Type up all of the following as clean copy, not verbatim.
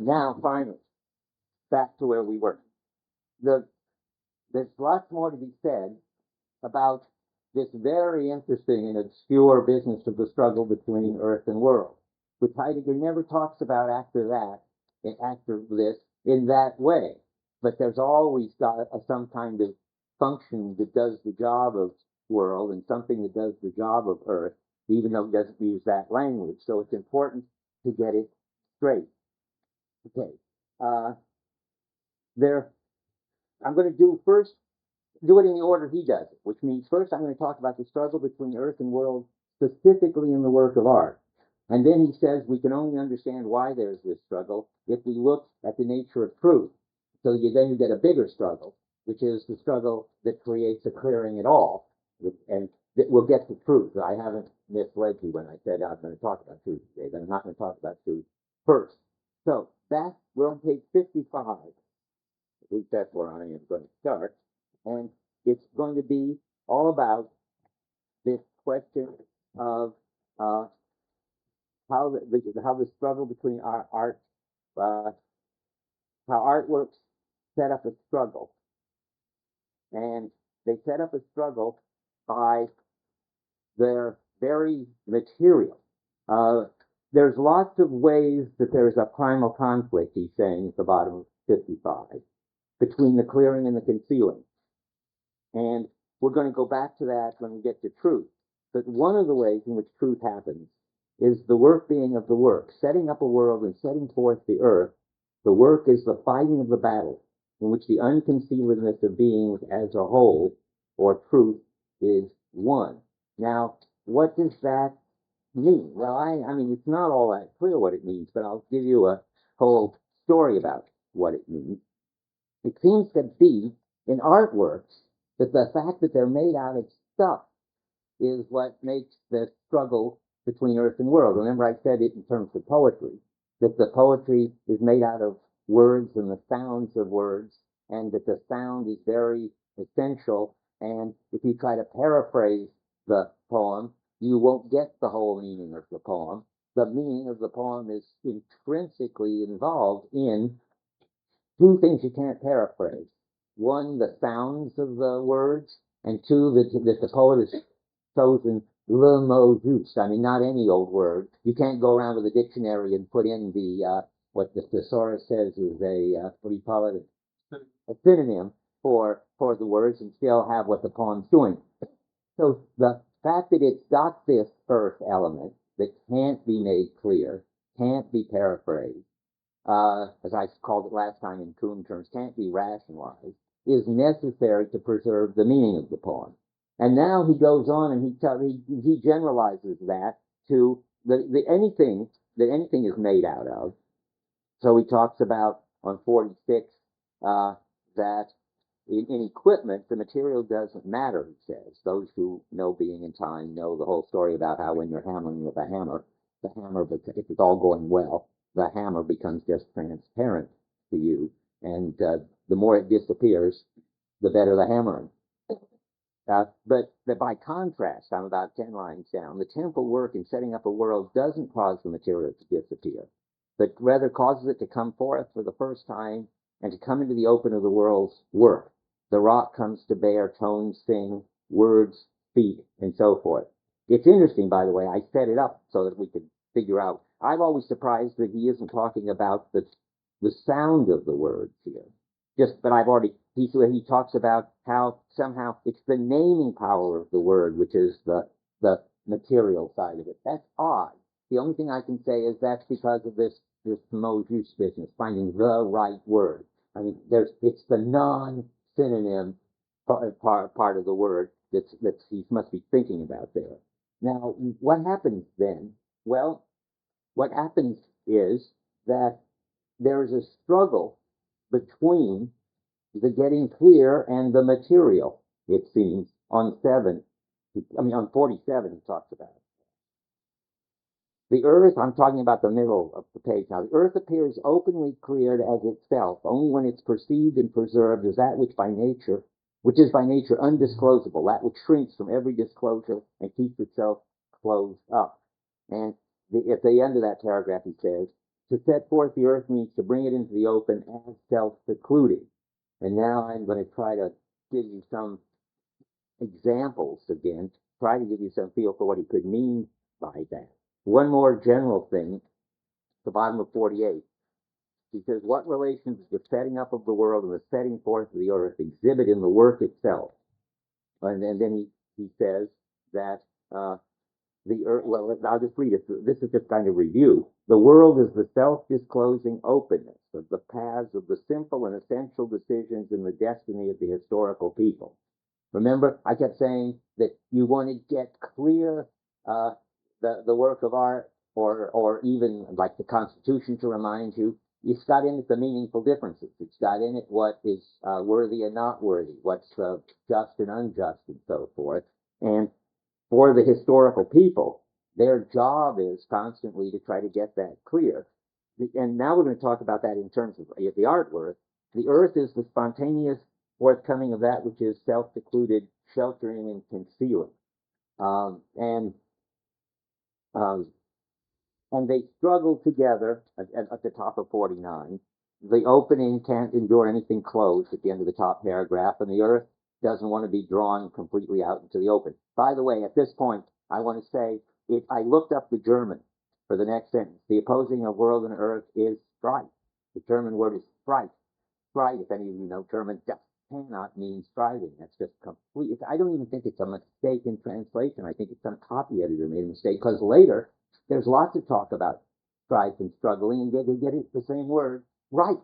Now, finally, back to where we were. There's lots more to be said about this very interesting and obscure business of the struggle between earth and world, which Heidegger never talks about after this in that way. But there's always got some kind of function that does the job of world and something that does the job of earth, even though it doesn't use that language. So it's important to get it straight. Okay. I'm going to do it in the order he does it, which means first I'm going to talk about the struggle between earth and world, specifically in the work of art. And then he says we can only understand why there's this struggle if we look at the nature of truth. So then you get a bigger struggle, which is the struggle that creates a clearing at all. And we'll get to truth. I haven't misled you when I said I'm going to talk about truth today, but I'm not going to talk about truth first. So we're on page 55. At least that's where I am going to start. And it's going to be all about this question of how the struggle between our art, how artworks set up a struggle. And they set up a struggle by their very material. There's lots of ways that there's a primal conflict, he's saying at the bottom of 55, between the clearing and the concealing. And we're going to go back to that when we get to truth. But one of the ways in which truth happens is the work being of the work, setting up a world and setting forth the earth. The work is the fighting of the battle in which the unconcealedness of beings as a whole, or truth, is won. Now, what does that mean? Well, I mean, it's not all that clear what it means, but I'll give you a whole story about what it means. It seems to be in artworks that the fact that they're made out of stuff is what makes the struggle between earth and world. Remember, I said it in terms of poetry, that the poetry is made out of words and the sounds of words, and that the sound is very essential. And if you try to paraphrase the poem, you won't get the whole meaning of the poem. The meaning of the poem is intrinsically involved in two things you can't paraphrase. One, the sounds of the words, and two, that the poet has chosen le mot juste. I mean, not any old word. You can't go around with a dictionary and put in what the thesaurus says is what do you call it? A synonym for the words and still have what the poem's doing. So the fact that it's got this earth element that can't be made clear, can't be paraphrased, as I called it last time in Kuhn terms, can't be rationalized, is necessary to preserve the meaning of the poem. And now he goes on and he generalizes that to anything that anything is made out of. So he talks about on 46 that in equipment the material doesn't matter, he says. Those who know being in time know the whole story about how when you're hammering with a hammer, if it's all going well, the hammer becomes just transparent to you, and the more it disappears, the better the hammering. But by contrast, I'm about 10 lines down, the temple work in setting up a world doesn't cause the material to disappear, but rather causes it to come forth for the first time and to come into the open of the world's work. The rock comes to bear, tones sing, words speak, and so forth. It's interesting, by the way, I set it up so that we could figure out. I'm always surprised that he isn't talking about the sound of the words here. But he talks about how somehow it's the naming power of the word, which is the material side of it. That's odd. The only thing I can say is that's because of this mot juste business, finding the right word. I mean, it's the non-synonym part of the word that he must be thinking about there. Now, what happens then? Well, what happens is that there's a struggle between the getting clear and the material, it seems, on 47, he talks about it. The earth, I'm talking about the middle of the page now, the earth appears openly cleared as itself, only when it's perceived and preserved as that which is by nature undisclosable, that which shrinks from every disclosure and keeps itself closed up. And at the end of that paragraph, he says, to set forth the earth means to bring it into the open as self-secluding. And now I'm going to try to give you some examples again, try to give you some feel for what he could mean by that. One more general thing, the bottom of 48. He says, what relations does the setting up of the world and the setting forth of the earth exhibit in the work itself? And then he says that the earth, well, I'll just read it. This is just kind of review. The world is the self-disclosing openness of the paths of the simple and essential decisions in the destiny of the historical people. Remember, I kept saying that you want to get clear the work of art, or even like the Constitution to remind you, it's got in it the meaningful differences. It's got in it what is worthy and not worthy, what's just and unjust, and so forth. And for the historical people, their job is constantly to try to get that clear. And now we're going to talk about that in terms of the artwork. The earth is the spontaneous forthcoming of that which is self-secluded, sheltering, and concealing. And they struggle together at the top of 49. The opening can't endure anything closed at the end of the top paragraph, and the earth doesn't want to be drawn completely out into the open. By the way, at this point, I want to say, I looked up the German for the next sentence. The opposing of world and earth is strife. The German word is strife. Strife, if any of you know German, just cannot mean striving. That's just complete. I don't even think it's a mistake in translation. I think it's some copy editor made a mistake, because later there's lots of talk about strife and struggling, and they get it the same word right.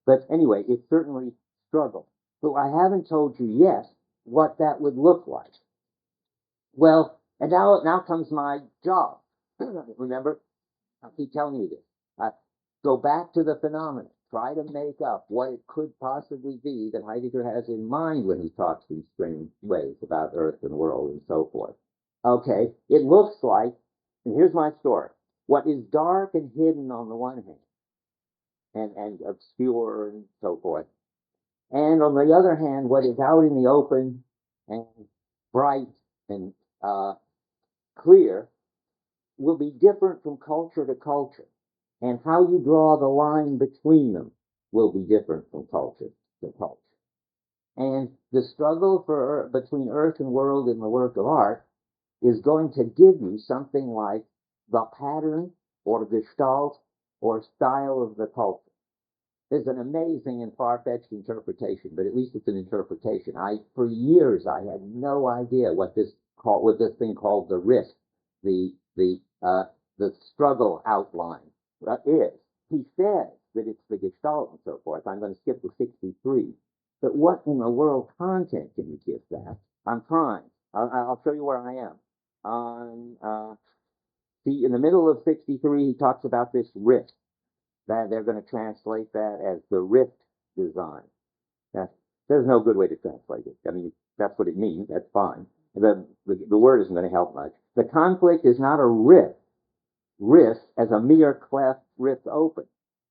But anyway, it's certainly struggle. So I haven't told you yet what that would look like. Well, and now comes my job. Remember, I'll keep telling you this. Go back to the phenomenon. Try to make up what it could possibly be that Heidegger has in mind when he talks in strange ways about earth and world and so forth. Okay, it looks like, and here's my story, what is dark and hidden on the one hand, and obscure and so forth, and on the other hand, what is out in the open and bright and clear, will be different from culture to culture. And how you draw the line between them will be different from culture to culture. And the struggle between earth and world in the work of art is going to give you something like the pattern or gestalt or style of the culture. There's an amazing and far-fetched interpretation, but at least it's an interpretation. For years, I had no idea what this thing called the risk, the struggle outline is. He says that it's the gestalt and so forth. I'm going to skip to 63. But what in the world content can you give that? I'm trying. I'll show you where I am. See, in the middle of 63, he talks about this rift. That they're going to translate that as the rift design. There's no good way to translate it. I mean, that's what it means. That's fine. The word isn't going to help much. The conflict is not a rift. Rift as a mere cleft rift open.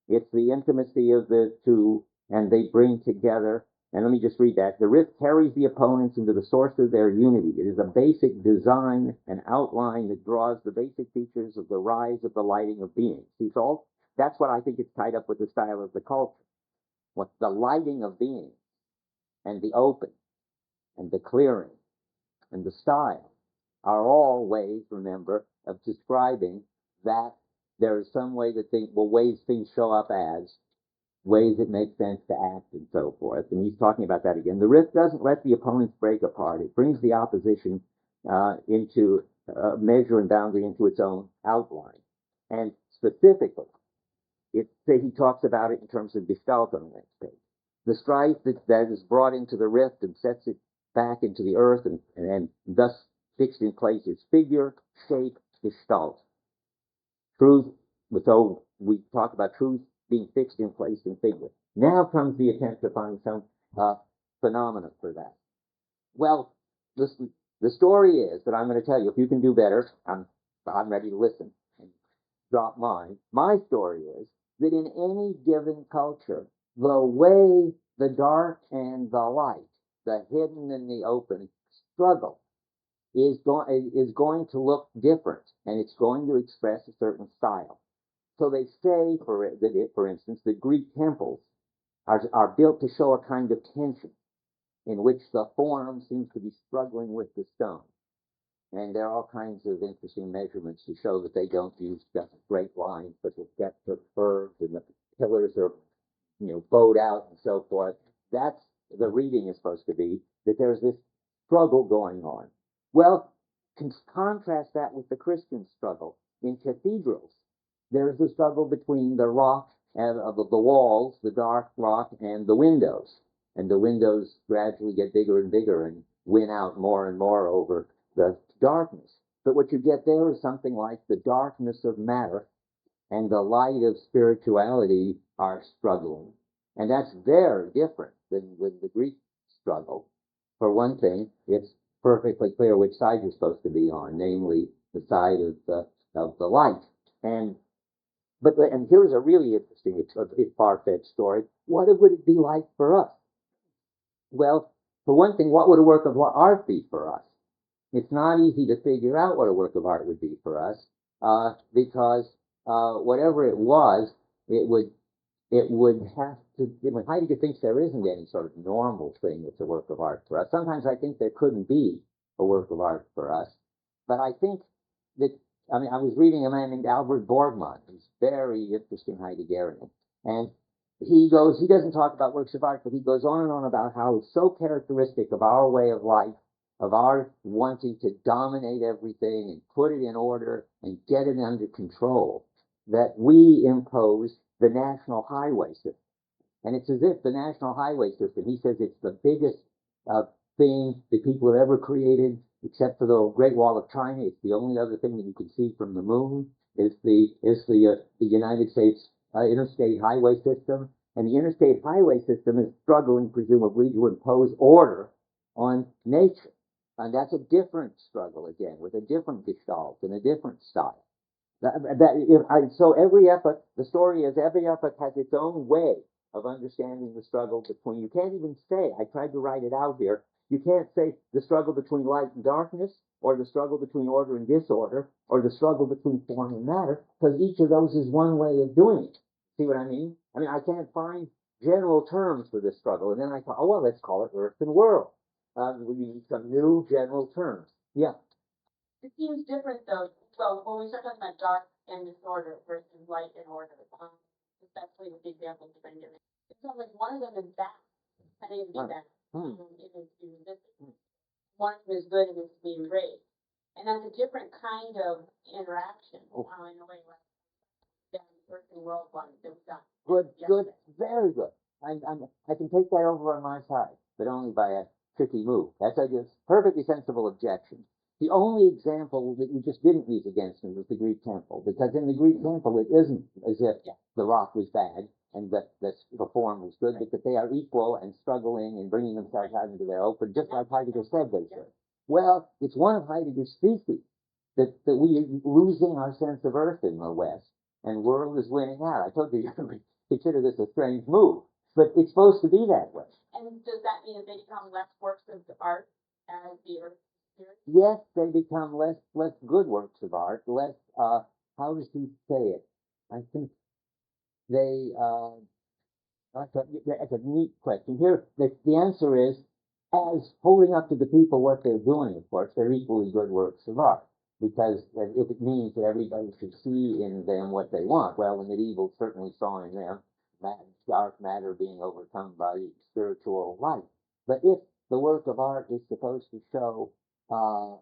It's the intimacy of the two, and they bring together. And let me just read that. The rift carries the opponents into the source of their unity. It is a basic design and outline that draws the basic features of the rise of the lighting of being. See, so that's what I think is tied up with the style of the culture. What the lighting of being and the open and the clearing and the style are all ways, remember, of describing that there is some way that ways things show up as, ways it makes sense to act and so forth. And he's talking about that again. The rift doesn't let the opponents break apart. It brings the opposition into measure and boundary into its own outline. And specifically, he talks about it in terms of gestalt on the next page. The strife that is brought into the rift and sets it back into the earth and thus fixed in place is figure, shape, gestalt. Truth, so we talk about truth being fixed in place in figure. Now comes the attempt to find some phenomena for that. Well, the story is that I'm going to tell you, if you can do better, I'm ready to listen and drop mine. My story is that in any given culture, the way the dark and the light, the hidden and the open struggle is going to look different, and it's going to express a certain style. So they say, for instance, that Greek temples are built to show a kind of tension in which the form seems to be struggling with the stone. And there are all kinds of interesting measurements to show that they don't use just straight lines, but the depth of curves, and the pillars are, bowed out and so forth. That's the reading is supposed to be, that there's this struggle going on. Well, contrast that with the Christian struggle. In cathedrals, there's the struggle between the rock and the walls, the dark rock, and the windows. And the windows gradually get bigger and bigger and win out more and more over the darkness. But what you get there is something like the darkness of matter and the light of spirituality are struggling. And that's very different than the Greek struggle. For one thing, it's perfectly clear which side you're supposed to be on, namely the side of the light. And here's a really interesting, far-fetched story. What would it be like for us? Well, for one thing, what would a work of art be for us? It's not easy to figure out what a work of art would be for us, because whatever it was, it would have to. When Heidegger thinks there isn't any sort of normal thing that's a work of art for us. Sometimes I think there couldn't be a work of art for us, but I think that. I was reading a man named Albert Borgmann, who's very interesting Heideggerian, and he doesn't talk about works of art, but he goes on and on about how it's so characteristic of our way of life, of our wanting to dominate everything and put it in order and get it under control, that we impose the national highway system. And it's as if the national highway system, he says it's the biggest thing that people have ever created, except for the Great Wall of China. It's the only other thing that you can see from the moon is the United States interstate highway system. And the interstate highway system is struggling, presumably, to impose order on nature. And that's a different struggle, again, with a different gestalt and a different style. So every epoch, the story is every epoch has its own way of understanding the struggle between, you can't even say, I tried to write it out here, you can't say the struggle between light and darkness, or the struggle between order and disorder, or the struggle between form and matter, because each of those is one way of doing it. See what I mean? I can't find general terms for this struggle, and then I thought, oh, well, let's call it Earth and World. We need some new general terms. Yeah. It seems different, though. Well, when we start talking about dark and disorder versus light and order, especially with the examples you've been giving, it sounds like one of them is bad, and it is bad. It is being resistant. One of them is good, and it's being great. And that's a different kind of interaction, in a way, like the Earth and World one that we've got. Good, very good. I can take that over on my side, but only by a tricky move. That's a perfectly sensible objection. The only example that we just didn't use against him was the Greek temple, because in the Greek temple it isn't as if the rock was bad and that the form was good, but that they are equal and struggling and bringing themselves out into their open, just like Heidegger said they should. Well, it's one of Heidegger's theses that we are losing our sense of earth in the West, and world is winning out. I told you, you consider this a strange move, but it's supposed to be that way. And does that mean that they become less works of art as the earth? Yes, they become less good works of art, less, how does he say it? I think they, that's a neat question. Here, the answer is, as holding up to the people what they're doing, of course, they're equally good works of art. Because if it means that everybody should see in them what they want, well, the medieval certainly saw in them dark matter being overcome by spiritual light. But if the work of art is supposed to show how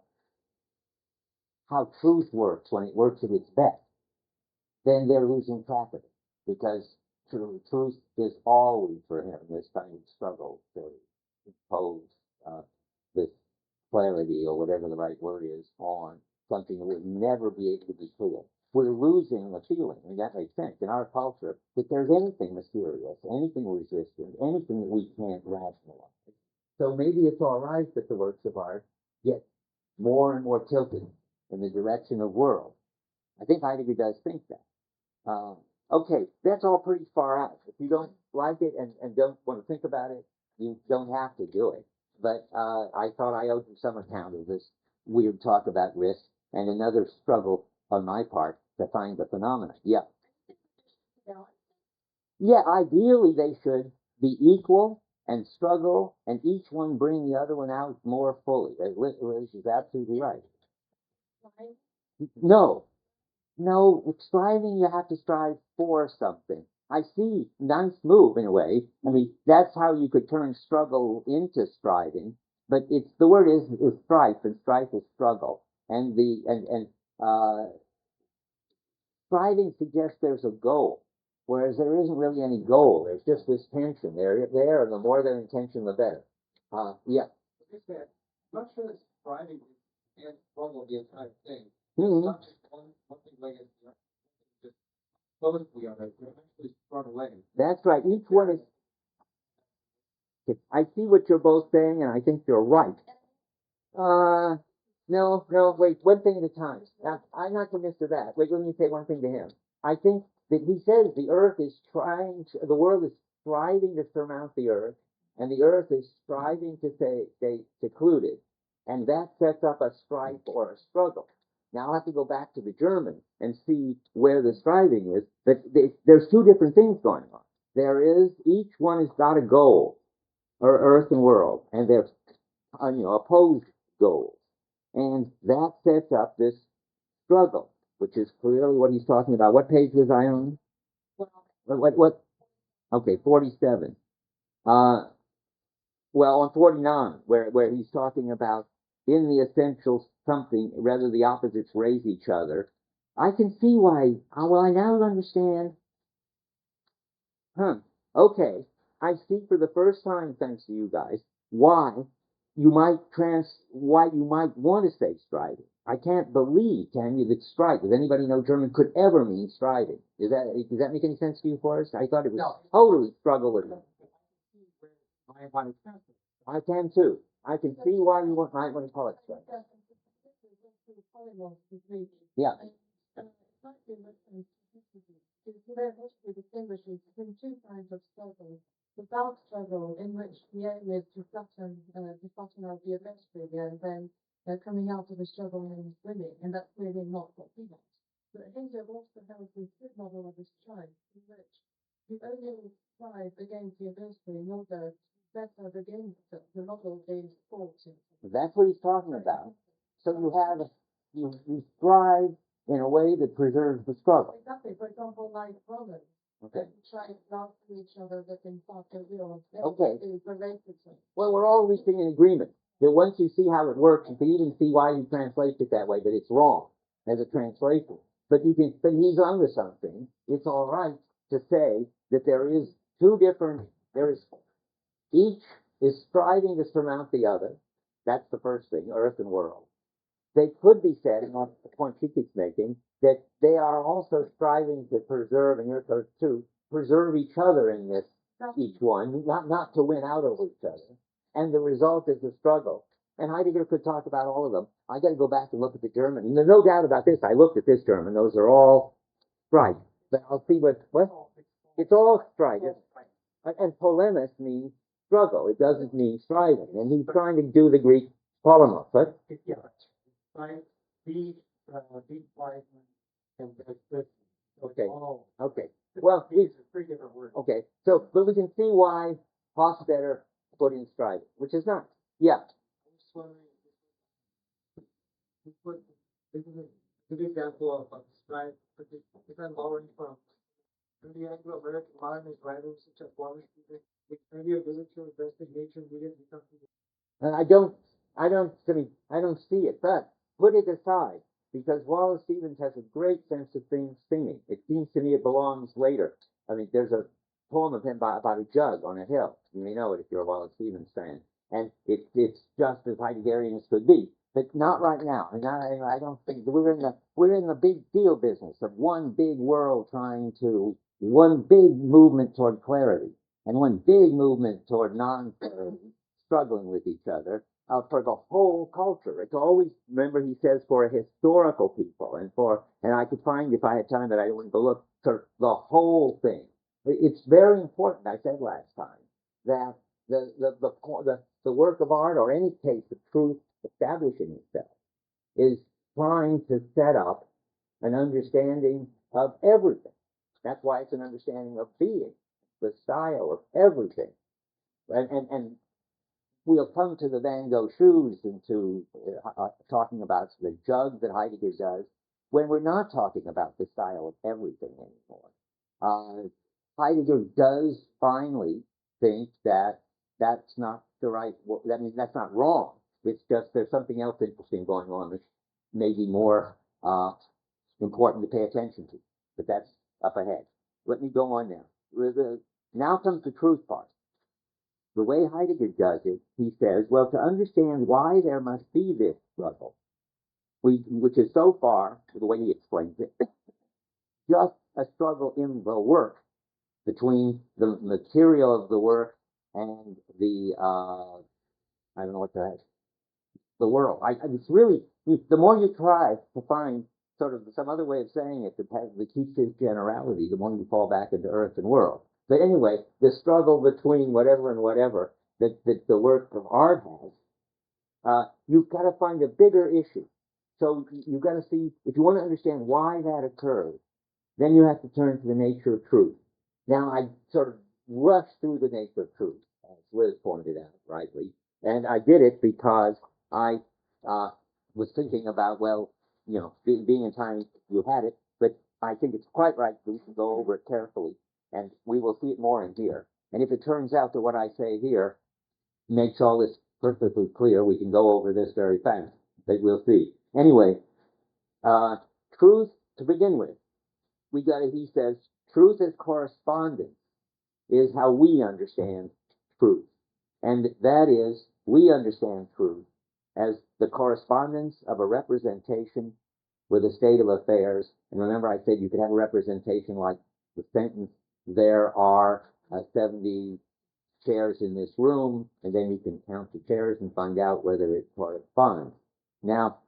truth works when it works at its best, then they're losing track of it, because truth is always for him this kind of struggle to impose this clarity, or whatever the right word is, on something that will never be able to be clear. We're losing the feeling, and that makes sense, in our culture, that there's anything mysterious, anything resistant, anything that we can't rationalize. So maybe it's all right that the works of art get more and more tilted in the direction of world. I think Heidegger does think that. Okay, that's all pretty far out. If you don't like it and don't want to think about it, you don't have to do it. But I thought I owed you some account of this weird talk about risk and another struggle on my part to find the phenomenon. Yeah. Yeah, ideally they should be equal and struggle, and each one bring the other one out more fully. Liz is absolutely right. No, no, striving, you have to strive for something. I see, nice move in a way. I mean, that's how you could turn struggle into striving. But it's the word is strife, and strife is struggle. And striving suggests there's a goal, whereas there isn't really any goal. There's just this tension. There, and the more they're in tension, the better. Yeah. I'm not sure that striving and struggle be a kind of thing. Mhm. It's not just one thing like it's just both we are actually struggling. That's right. Each one is. I see what you're both saying, and I think you're right. No, wait, one thing at a time. Now, I'm not convinced of that. Wait, let me say one thing to him. I think that he says the earth is the world is striving to surmount the earth, and the earth is striving to stay secluded. And that sets up a strife or a struggle. Now I'll have to go back to the German and see where the striving is. But there's two different things going on. Each one has got a goal, or earth and world, and they're opposed goals. And that sets up this struggle, which is clearly what he's talking about. What page was I on? What? Okay, 47. Well, on 49, where he's talking about in the essential something, rather the opposites raise each other. I can see why. Well, I now understand. Okay, I see for the first time, thanks to you guys, why you might want to say striving. I can't believe, can you, that strive, does anybody know German, could ever mean striving? Does that make any sense to you, Forrest? I thought it was totally struggle with it. I can too. I can see why you might want to call it striving. Yeah. Distinguishes between two kinds of struggle. The dark struggle, in which the aim is to flatten out the adversary, and then coming out of the struggle and winning, and that's really not what he wants. But Hegel also has this good model of a strife, in which you only strive against the adversary in order to better the game the model being fought. That's what he's talking about. So you strive in a way that preserves the struggle. Exactly. For example, like brothers. Okay. Try to love each other, but in fact they will. Okay. Related to. Well, we're all reaching an agreement that once you see how it works, you can even see why you translate it that way, but it's wrong as a translation. But he's onto something. It's all right to say that each is striving to surmount the other. That's the first thing, earth and world. They could be said, and that's the point she keeps making, that they are also striving to preserve, and you're to preserve each other in this, each one, not to win out over each other. And the result is the struggle. And Heidegger could talk about all of them. I got to go back and look at the German. And there's no doubt about this. I looked at this German. Those are all strife. But I'll see what it's all strife. And polemis means struggle. It doesn't mean striving. And he's trying to do the Greek polemos. What? Yeah. Right? Be quiet and this. Okay. Okay. Well, three different words. Okay. So, but we can see why Hofstadter put in striving, which is nice. Yeah. This is a good example of strife, if I'm borrowing from the Anglo-American modernist writers such as Wallace Stevens, the earlier ability to investigate nature needed to something. And I don't see it, but put it aside, because Wallace Stevens has a great sense of things singing. It seems to me it belongs later. I mean, there's a poem of him about a jug on a hill. You may know it if you're a Wallace Stevens fan. And it's just as Heideggerian as could be, but not right now. And I don't think we're in the big deal business of one big world one big movement toward clarity and one big movement toward non-clarity, struggling with each other. For the whole culture. It's always, remember he says, for a historical people, and I could find, if I had time, that I wouldn't go look, for the whole thing. It's very important, I said last time, that the work of art, or any case of truth establishing itself, is trying to set up an understanding of everything. That's why it's an understanding of being, the style of everything. And we'll come to the Van Gogh shoes and to talking about the jug that Heidegger does when we're not talking about the style of everything anymore. Heidegger does finally think that that's not the right, that means that's not wrong. It's just there's something else interesting going on that's maybe more important to pay attention to. But that's up ahead. Let me go on now. Now comes the truth part. The way Heidegger does it, he says, well, to understand why there must be this struggle, which is so far, the way he explains it, just a struggle in the work between the material of the work and the, I don't know what the world. It's really, the more you try to find sort of some other way of saying it that keeps his generality, the more you fall back into earth and world. But anyway, the struggle between whatever and whatever that the work of art has, you've got to find a bigger issue. So you've got to see, if you want to understand why that occurs, then you have to turn to the nature of truth. Now, I sort of rushed through the nature of truth, as Liz pointed out rightly, and I did it because I was thinking about, well, you know, being in time, you had it, but I think it's quite right that we should go over it carefully, and we will see it more in here. And if it turns out that what I say here makes all this perfectly clear, we can go over this very fast, but we'll see. Anyway, truth to begin with. He says, truth as correspondence is how we understand truth. And that is, we understand truth as the correspondence of a representation with a state of affairs. And remember, I said you could have a representation like the sentence, there are 70 chairs in this room, and then you can count the chairs and find out whether it corresponds. Now,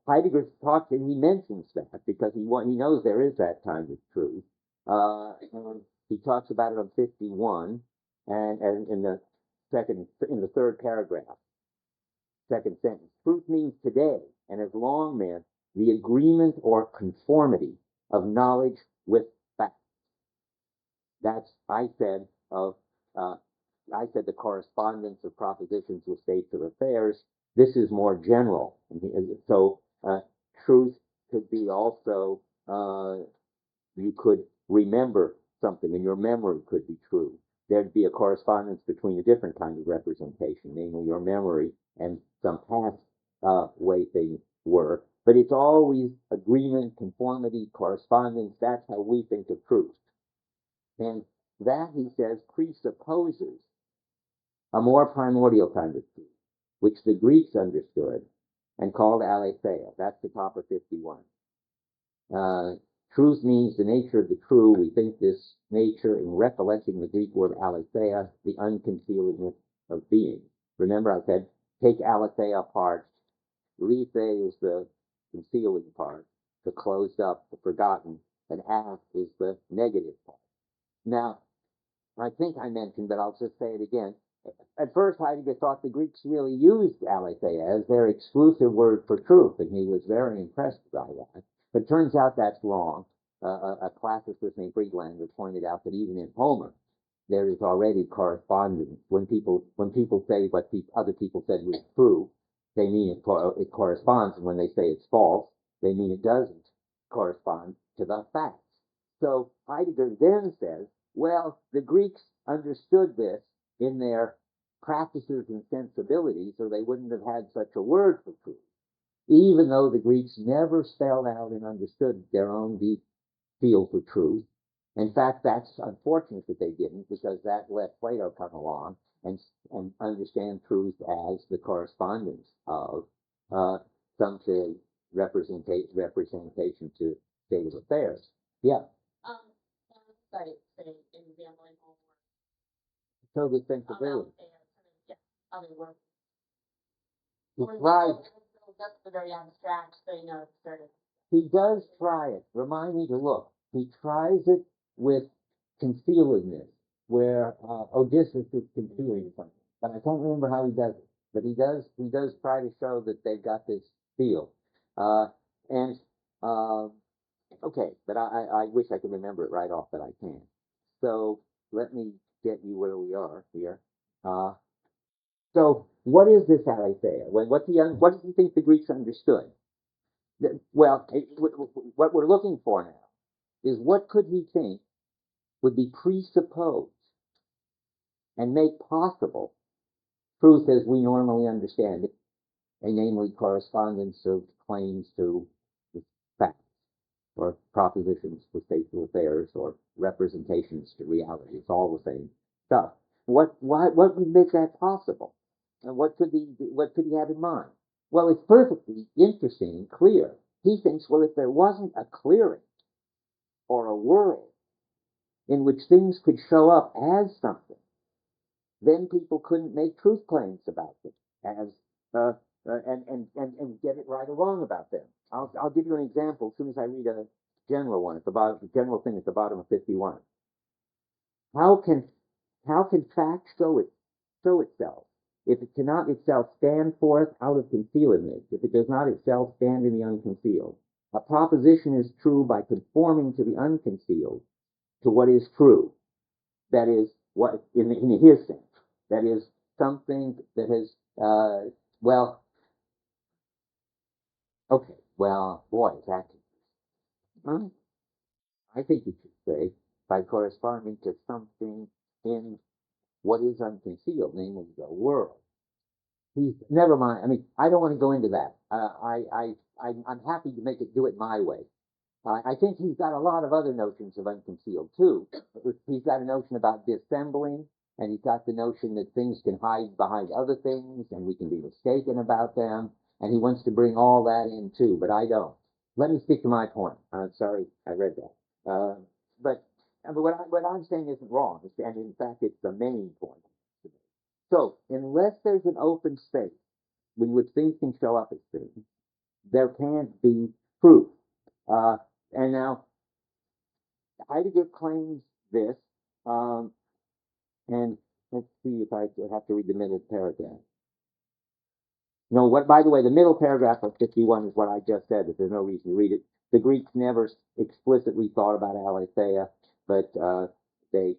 Heidegger talks, and he mentions that because he knows there is that kind of truth. And he talks about it on 51, and in the third paragraph, second sentence. Truth means today, and has long meant the agreement or conformity of knowledge with fact. That's, I said the correspondence of propositions with states of affairs. This is more general. So truth could be also, you could remember something, and your memory could be true. There'd be a correspondence between a different kind of representation, namely your memory and some past way things were. But it's always agreement, conformity, correspondence. That's how we think of truth. And that, he says, presupposes a more primordial kind of truth, which the Greeks understood and called aletheia. That's the top of 51. Truth means the nature of the true. We think this nature in recollecting the Greek word aletheia, the unconcealedness of being. Remember, I said, take aletheia apart. Lethe is the concealing part, the closed up, the forgotten, and a is the negative part. Now, I think I mentioned, but I'll just say it again. At first, Heidegger thought the Greeks really used aletheia as their exclusive word for truth, and he was very impressed by that. But it turns out that's wrong. A classicist named Friedlander pointed out that even in Homer, there is already correspondence. When people say what other people said was true, they mean it corresponds, and when they say it's false, they mean it doesn't correspond to the facts. So Heidegger then says, well, the Greeks understood this in their practices and sensibilities, or they wouldn't have had such a word for truth, even though the Greeks never spelled out and understood their own deep feel for truth. In fact, that's unfortunate that they didn't, because that let Plato come along and understand truth as the correspondence of some representation to state of affairs. Yeah. Say an example in homework. So the sensibility. Yeah, how they work. He tries. That's the very abstract thing of sort of. He does try it. Remind me to look. He tries it with concealedness, where Odysseus is concealing something. But I can't remember how he does it. But he does try to show that they've got this feel. And Okay, but I wish I could remember it right off, but I can't. So let me get you where we are here. So what is this aletheia? What do you think the Greeks understood? Well, what we're looking for now is what could he think would be presupposed and make possible truth as we normally understand it, and namely correspondence of claims to facts, or propositions to stateful affairs, or representations to reality. It's all the same stuff. What would make that possible? And what could he have in mind? Well, it's perfectly interesting and clear. He thinks, well, if there wasn't a clearing or a world in which things could show up as something, then people couldn't make truth claims about them as and get it right or wrong about them. I'll give you an example as soon as I read a general one at the bottom, the general thing at the bottom of 51. How can fact show itself if it cannot itself stand forth out of concealedness, if it does not itself stand in the unconcealed? A proposition is true by conforming to the unconcealed, to what is true. That is, what in his sense, that is something that has, well, okay, well, boy, is that confusing. I think you should say by corresponding to something in what is unconcealed, namely the world. Never mind. I mean, I don't want to go into that. I'm happy to do it my way. I think he's got a lot of other notions of unconcealed too. He's got a notion about dissembling, and he's got the notion that things can hide behind other things, and we can be mistaken about them. And he wants to bring all that in too, but I don't. Let me stick to my point. I'm sorry, I read that. But what I'm saying isn't wrong, and in fact, it's the main point. So, unless there's an open space in which things can show up as things, there can't be proof. And now, Heidegger claims this, and let's see if I have to read the middle paragraph. No, by the way, the middle paragraph of 51 is what I just said, that there's no reason to read it. The Greeks never explicitly thought about aletheia, but it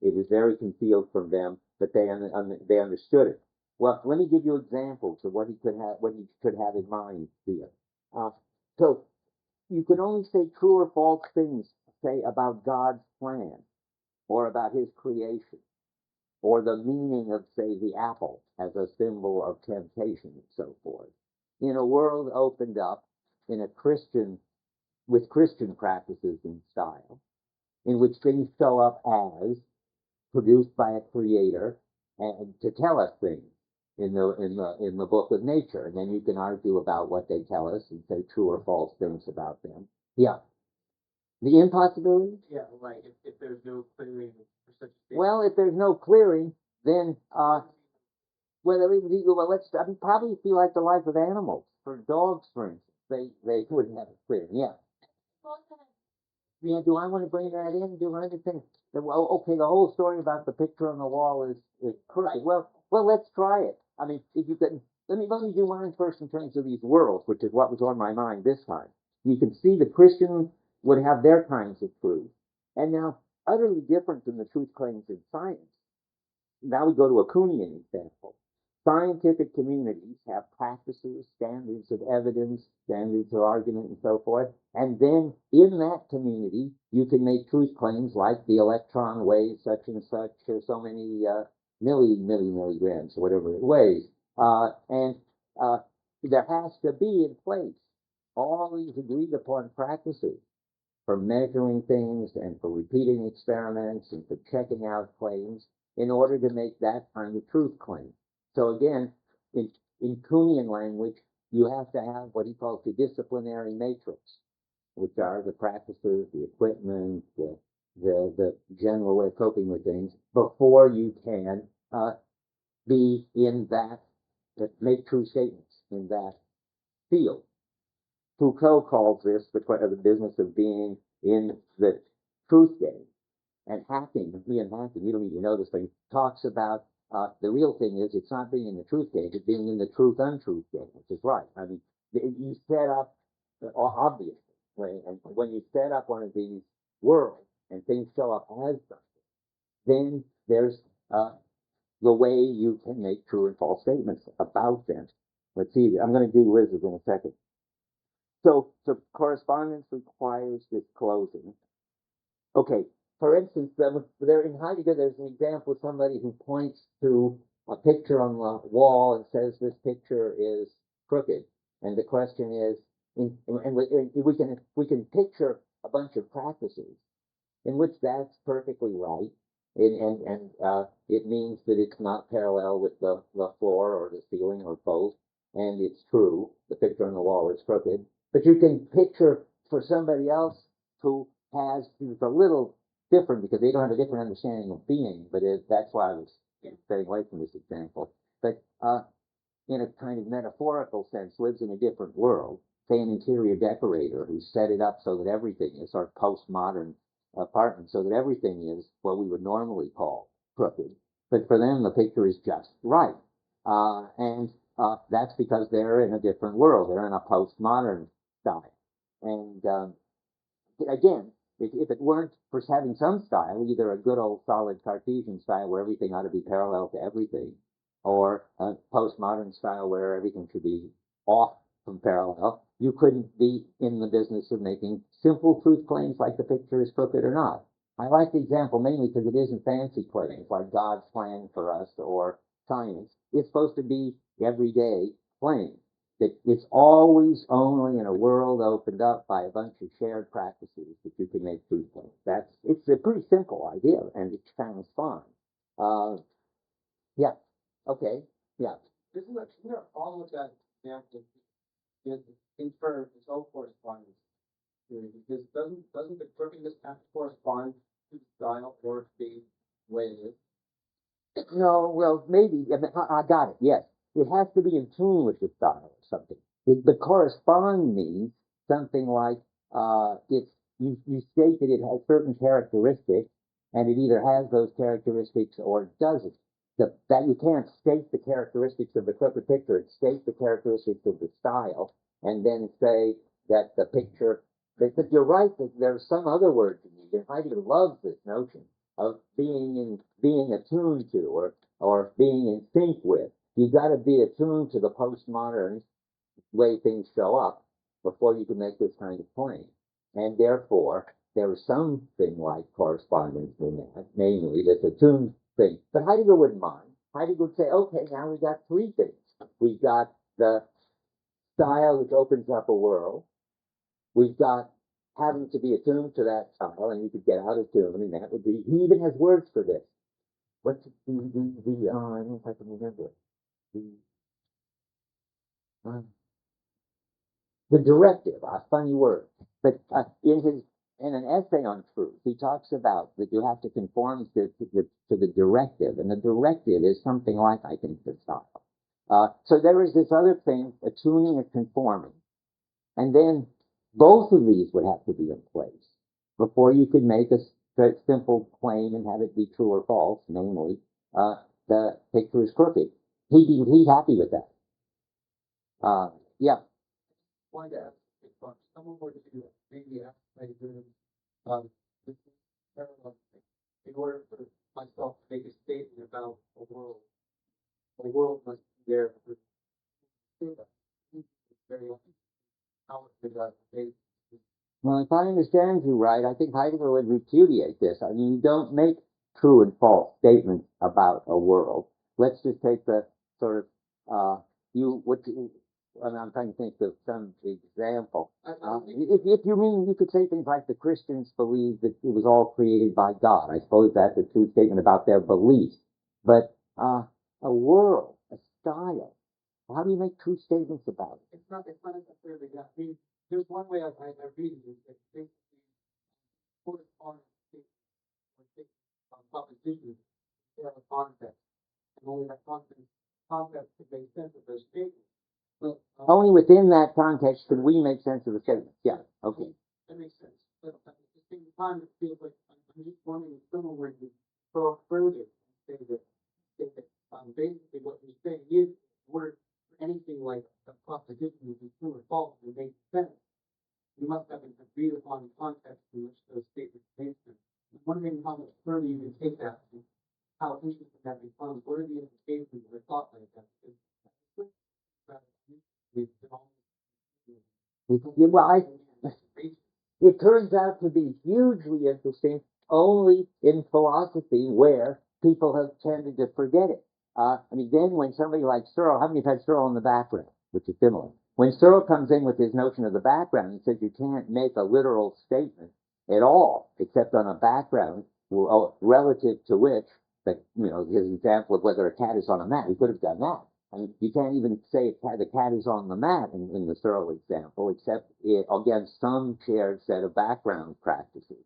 was very concealed from them, but they understood it. Well, let me give you examples of what he could have in mind here. So you can only say true or false things, say, about God's plan, or about his creation, or the meaning of, say, the apple as a symbol of temptation and so forth, in a world opened up with Christian practices and style, in which things show up as produced by a creator and to tell us things in the book of nature, and then you can argue about what they tell us and say true or false things about them. Yeah. The impossibility? Yeah, like if there's no clearing for such a thing. Well, if there's no clearing, then probably be like the life of animals. For dogs, for instance, they wouldn't have a clearing. Yeah. Yeah, do I want to bring that in? Do I understand? Well, okay, the whole story about the picture on the wall is perfect. Well, let's try it. I mean, if you can, let me do mine first in terms of these worlds, which is what was on my mind this time. You can see the Christians would have their kinds of truth, and now utterly different than the truth claims in science. Now we go to a Kuhnian example. Scientific communities have practices, standards of evidence, standards of argument, and so forth. And then in that community, you can make truth claims like the electron weighs such and such, or so many milligrams, or whatever it weighs. There has to be in place all these agreed upon practices for measuring things and for repeating experiments and for checking out claims in order to make that kind of truth claim. So again, in Kuhnian language, you have to have what he calls the disciplinary matrix, which are the practices, the equipment, the general way of coping with things, before you can be in that make true statements in that field. Foucault calls this the business of being in the truth game. And hacking, you don't even know this thing, talks about the real thing is it's not being in the truth game, it's being in the truth-untruth game, which is right. I mean, you set up, obviously, when you set up one of these worlds and things show up as something, then there's the way you can make true and false statements about them. Let's see, I'm going to do Liz's in a second. So correspondence requires disclosing. Okay, for instance, there in Heidegger, there's an example of somebody who points to a picture on the wall and says this picture is crooked. And the question is, we can picture a bunch of practices in which that's perfectly right, and it means that it's not parallel with the floor or the ceiling or both, and it's true, the picture on the wall is crooked. But you can picture for somebody else who's a little different because they don't have a different understanding of being, but that's why I was staying away from this example. But in a kind of metaphorical sense, lives in a different world. Say an interior decorator who set it up so that everything is sort of postmodern apartment, so that everything is what we would normally call crooked. But for them, the picture is just right. And that's because they're in a different world. They're in a postmodern style. And again, if it weren't for having some style, either a good old solid Cartesian style where everything ought to be parallel to everything, or a postmodern style where everything should be off from parallel, you couldn't be in the business of making simple truth claims like the picture is crooked or not. I like the example mainly because it isn't fancy claims like God's plan for us or science. It's supposed to be everyday claims. That it's always only in a world opened up by a bunch of shared practices that you can make truth claims. It's a pretty simple idea, and it sounds fine. Yeah. Okay. Yeah. Isn't there a problem with that example? It infers its own correspondence theory, because doesn't the crookedness have to correspond to the style or the way it is? No, well, maybe. I got it. Yes. It has to be in tune with the style or something. The correspond means something like you state that it has certain characteristics, and it either has those characteristics or it doesn't. That you can't state the characteristics of the crooked picture, it states the characteristics of the style, and then say that the picture. But you're right that there's some other word you need. And Heidegger loves this notion of being attuned to or being in sync with. You've got to be attuned to the postmodern way things show up before you can make this kind of claim. And therefore, there is something like correspondence in that, namely this attuned thing. But Heidegger wouldn't mind. Heidegger would say, okay, now we've got three things. We've got the style which opens up a world. We've got having to be attuned to that style, and you could get out of tune, and that would be, he even has words for this. What's I don't know if I can remember it. The directive, a funny word. But in an essay on truth, he talks about that you have to conform to the directive, and the directive is something like, I think, the style. So there is this other thing, attuning and conforming. And then both of these would have to be in place before you could make a simple claim and have it be true or false, namely, the picture is crooked. He's happy with that. Yeah. Wanted to ask if someone were to maybe ask Heidegger this parallel thing, in order for myself to make a statement about a world must be there for very often. How would they? Well, if I understand you right, I think Heidegger would repudiate this. I mean, you don't make true and false statements about a world. Let's just take the sort of I'm trying to think of some example. If you mean, you could say things like the Christians believe that it was all created by God. I suppose that's a true statement about their beliefs. But a world, a style, how do you make true statements about it? It's not necessarily that. I mean, there's one way I read it is that basically correspondence propositions have a context, and only that context can make sense of those statements. Well, only within that context can we make sense of the statement. Yeah, okay. That makes sense. But at the same time, it feels like I'm just wondering if someone were to go further and say that basically what you're saying is word anything like a proposition would be true or false and make sense. we must have an agreed upon context in which those statements are made. I'm wondering how much further you can take that, and how interesting that becomes. What are the implications of a thought like that? It turns out to be hugely interesting only in philosophy where people have tended to forget it. Then when somebody like Searle, how many have had Searle in the background, which is similar? When Searle comes in with his notion of the background, he says you can't make a literal statement at all, except on a background relative to which, his example of whether a cat is on a mat, he could have done that. You can't even say the cat is on the mat in the Searle example, except against some shared set of background practices.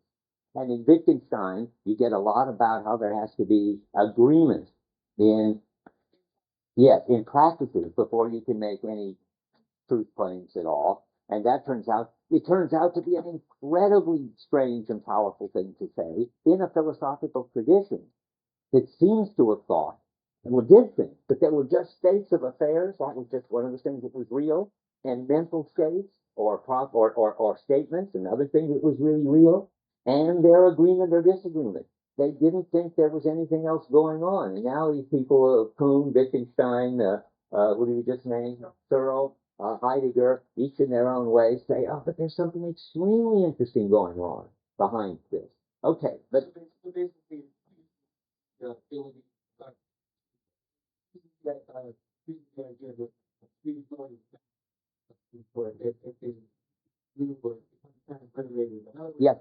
And in Wittgenstein, you get a lot about how there has to be agreement in practices before you can make any truth claims at all. And it turns out to be an incredibly strange and powerful thing to say in a philosophical tradition that seems to have thought, and we did think, that there were just states of affairs. That was just one of the things that was real, and mental states or statements, another thing that was really real, and their agreement or disagreement. They didn't think there was anything else going on. And now these people, Kuhn, Wittgenstein, who did we just name? Searle, Heidegger, each in their own way, say, oh, but there's something extremely interesting going on behind this. Okay, but basically, the ability the idea that free flowing for if they really were kind of federated. Yes.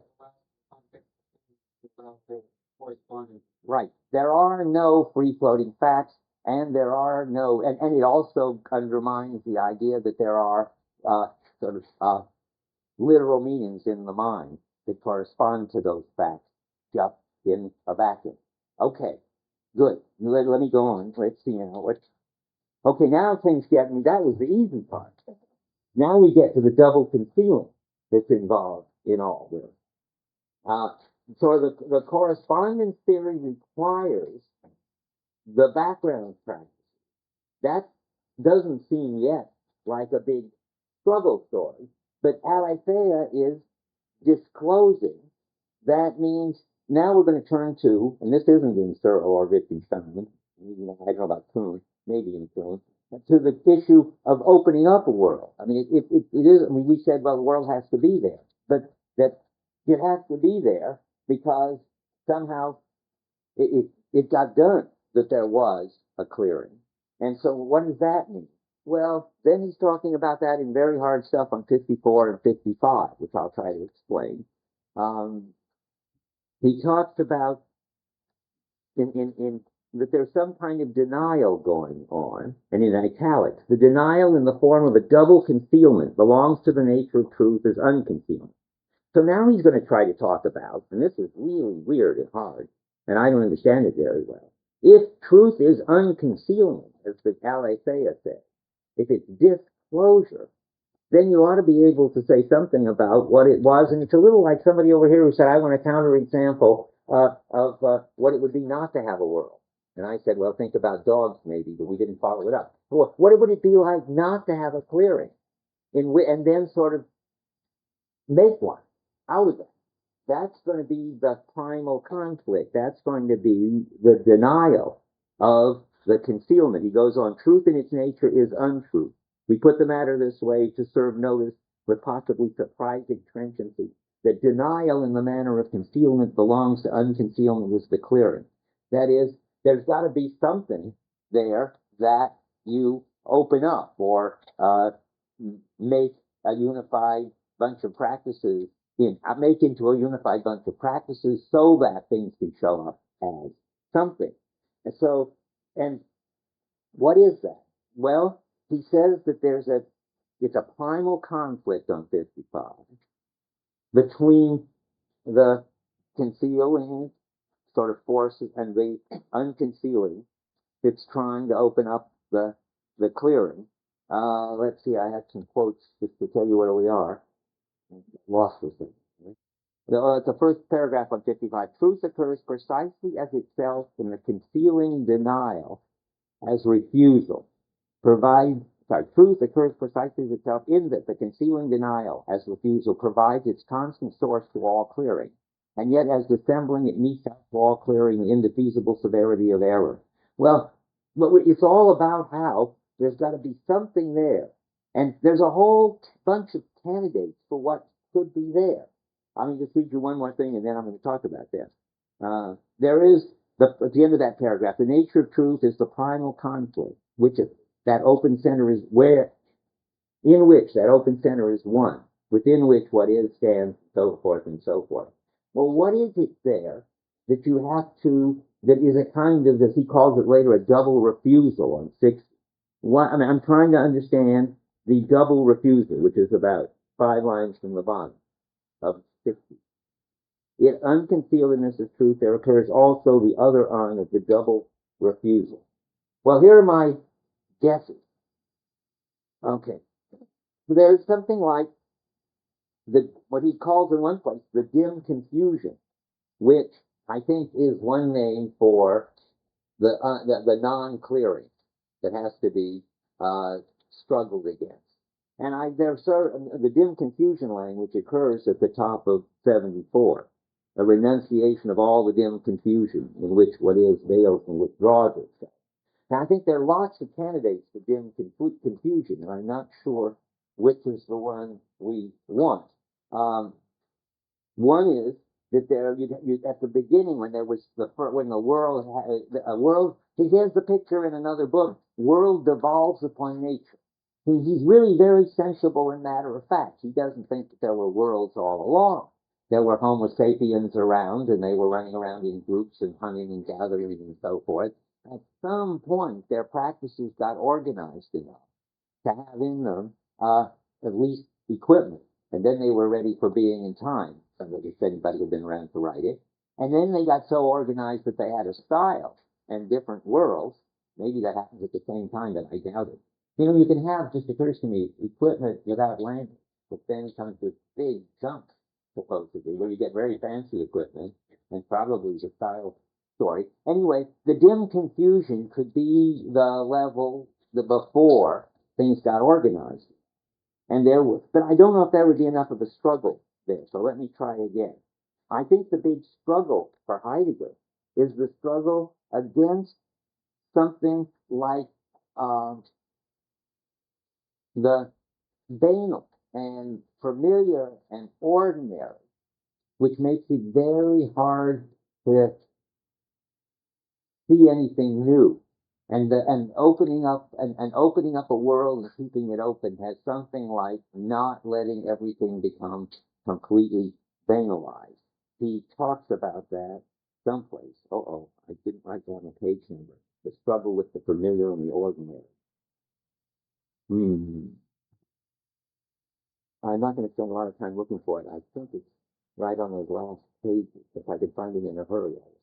Correspondence. Right. There are no free-floating facts, and there are no, and it also undermines the idea that there are literal meanings in the mind that correspond to those facts just in a vacuum. Okay, good. Let me go on. Let's see now what. Okay, now things get that was the easy part. Now we get to the double concealing that's involved in all this. So the correspondence theory requires the background practice. That doesn't seem yet like a big struggle story, but aletheia is disclosing. That means now we're going to turn to, and this isn't in Searle or Wittgenstein, I don't know about Kuhn, maybe in Kuhn, to the issue of opening up a world. It is, we said, well, the world has to be there, but that it has to be there because somehow it got done that there was a clearing. And so what does that mean? Well, then he's talking about that in very hard stuff on 54 and 55, which I'll try to explain. He talks about in that there's some kind of denial going on, and in italics, the denial in the form of a double concealment belongs to the nature of truth as unconcealment. So now he's going to try to talk about, and this is really weird and hard, and I don't understand it very well. If truth is unconcealment, as the aletheia says, if it's disclosure, then you ought to be able to say something about what it was. And it's a little like somebody over here who said, I want a counterexample of what it would be not to have a world. And I said, well, think about dogs maybe, but we didn't follow it up. Well, what would it be like not to have a clearing? And then sort of make one out of that. That's going to be the primal conflict. That's going to be the denial of the concealment. He goes on, truth in its nature is untruth. We put the matter this way to serve notice with possibly surprising trenchantly that denial in the manner of concealment belongs to unconcealment as the clearing. That is, there's got to be something there that you open up or make a unified bunch of practices make into a unified bunch of practices so that things can show up as something. And so, and what is that? Well, he says that it's a primal conflict on 55 between the concealing sort of forces and the unconcealing that's trying to open up the clearing. Let's see, I have some quotes just to tell you where we are. Lost this thing. The first paragraph on 55. Truth occurs precisely as itself in the concealing denial as refusal, provided truth occurs precisely as itself in that the concealing denial as refusal provides its constant source to all clearing, and yet as dissembling it meets out to all clearing the indefeasible severity of error. Well, it's all about how there's got to be something there, and there's a whole bunch of candidates for what could be there. I'm going to just read you one more thing, and then I'm going to talk about that. There is, at the end of that paragraph, the nature of truth is the primal conflict, which that open center is in which that open center is one, within which what is stands, so forth and so forth. Well, what is it there that you have to, that is a kind of, as he calls it later, a double refusal on 60? I'm trying to understand the double refusal, which is about 5 lines from the bottom of 60. In unconcealedness of truth, there occurs also the other arm of the double refusal. Well, here are my guesses. Okay. So there's something like what he calls in one place the dim confusion, which I think is one name for the non-clearing that has to be struggled against. And there's the dim confusion language occurs at the top of 74, a renunciation of all the dim confusion in which what is veils and withdraws itself. Now, I think there are lots of candidates for dim confusion, and I'm not sure which is the one we want. One is that there, at the beginning, when there was when the world, he has the picture in another book. World devolves upon nature. He's really very sensible and matter of fact. He doesn't think that there were worlds all along. There were Homo sapiens around, and they were running around in groups and hunting and gathering and so forth. At some point, their practices got organized enough to have in them at least equipment, and then they were ready for being in time. If anybody had been around to write it, and then they got so organized that they had a style and different worlds. Maybe that happens at the same time, but I doubt it. You can have, just occurs to me, equipment without landing, but then comes this big jump, supposedly, where you get very fancy equipment, and probably the style story. Anyway, the dim confusion could be the level before things got organized. And but I don't know if there would be enough of a struggle there, so let me try again. I think the big struggle for Heidegger is the struggle against something like the banal and familiar and ordinary, which makes it very hard to see anything new. And opening up a world and keeping it open has something like not letting everything become completely banalized. He talks about that someplace. I didn't write down the page number. The struggle with the familiar and the ordinary. I'm not going to spend a lot of time looking for it. I think it's right on those last pages. If I could find it in a hurry, I'll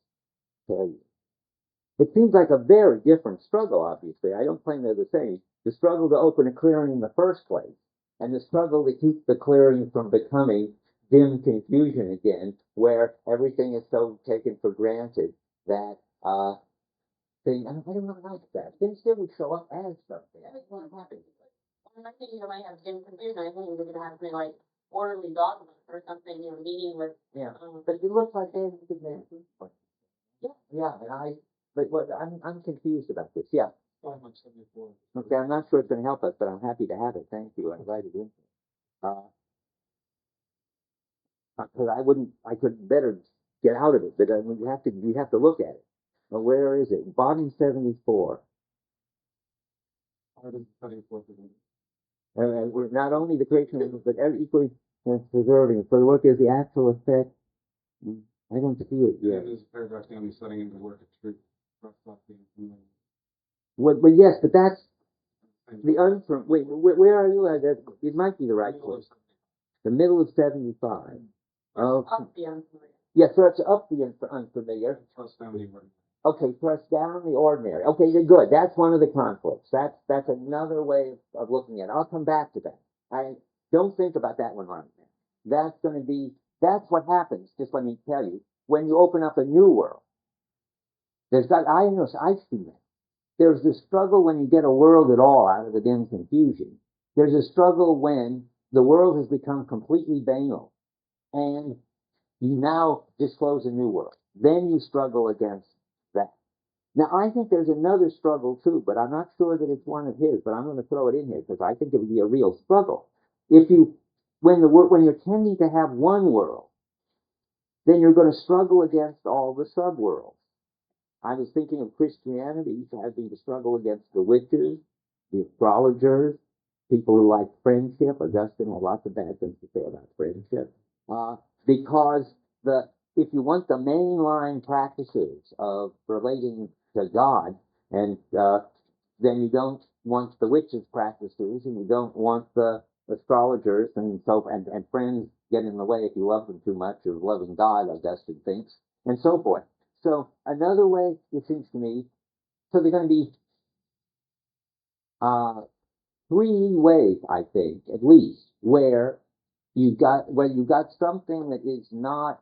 tell you. It seems like a very different struggle, obviously. I don't claim they're the same. The struggle to open a clearing in the first place, and the struggle to keep the clearing from becoming dim confusion again, where everything is so taken for granted that I don't know about that. Things still would show up as something. That's what happens. I'm not thinking you might have dim confusion. I think you're going to have something like orderly dogma or something, meaningless. Yeah, but it looks like they have good answers. Yeah, and but I'm confused about this. Yeah. Okay, I'm not sure it's going to help us, but I'm happy to have it. Thank you. I write it in. Because I could better get out of it, but you have to look at it. Well, where is it? Bottom 74. And we're not only the creation of, but equally preserving. So the work is the actual effect. I don't see it yet. There's a paragraph down setting into work of truth. Well, yes, but that's the unfamiliar. Wait, where are you? It might be the right place. The middle of 75. Up the unfamiliar. Yes, so it's up the unfamiliar. Okay, press down the ordinary. Okay, good. That's one of the conflicts. That's another way of looking at it. I'll come back to that. I don't think about that one right now. That's what happens, just let me tell you, when you open up a new world. I've seen that. There's the struggle when you get a world at all out of the dim confusion. There's a struggle when the world has become completely banal and you now disclose a new world. Then you struggle against that. Now, I think there's another struggle too, but I'm not sure that it's one of his, but I'm going to throw it in here because I think it would be a real struggle. When you're tending to have one world, then you're going to struggle against all the subworlds. I was thinking of Christianity having to struggle against the witches, the astrologers, people who like friendship. Augustine had lots of bad things to say about friendship. Because if you want the mainline practices of relating to God, and then you don't want the witches' practices, and you don't want the astrologers and friends get in the way if you love them too much of loving God, Augustine thinks, and so forth. So another way, it seems to me, so there's going to be three ways, I think, at least, where you've got something that is not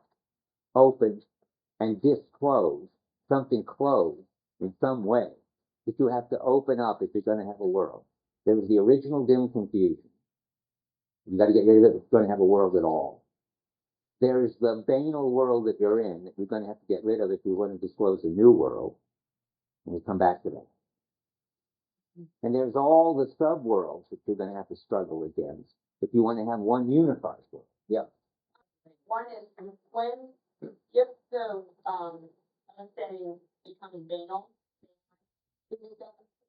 open and disclosed, something closed in some way that you have to open up if you're going to have a world. There was the original dim confusion. You got to get rid of it if you're going to have a world at all. There's the banal world that you're in that you're going to have to get rid of if you want to disclose a new world. And we'll come back to that. And there's all the subworlds that you're going to have to struggle against if you want to have one unified world. Yeah. One is when, if the understanding becomes banal, is it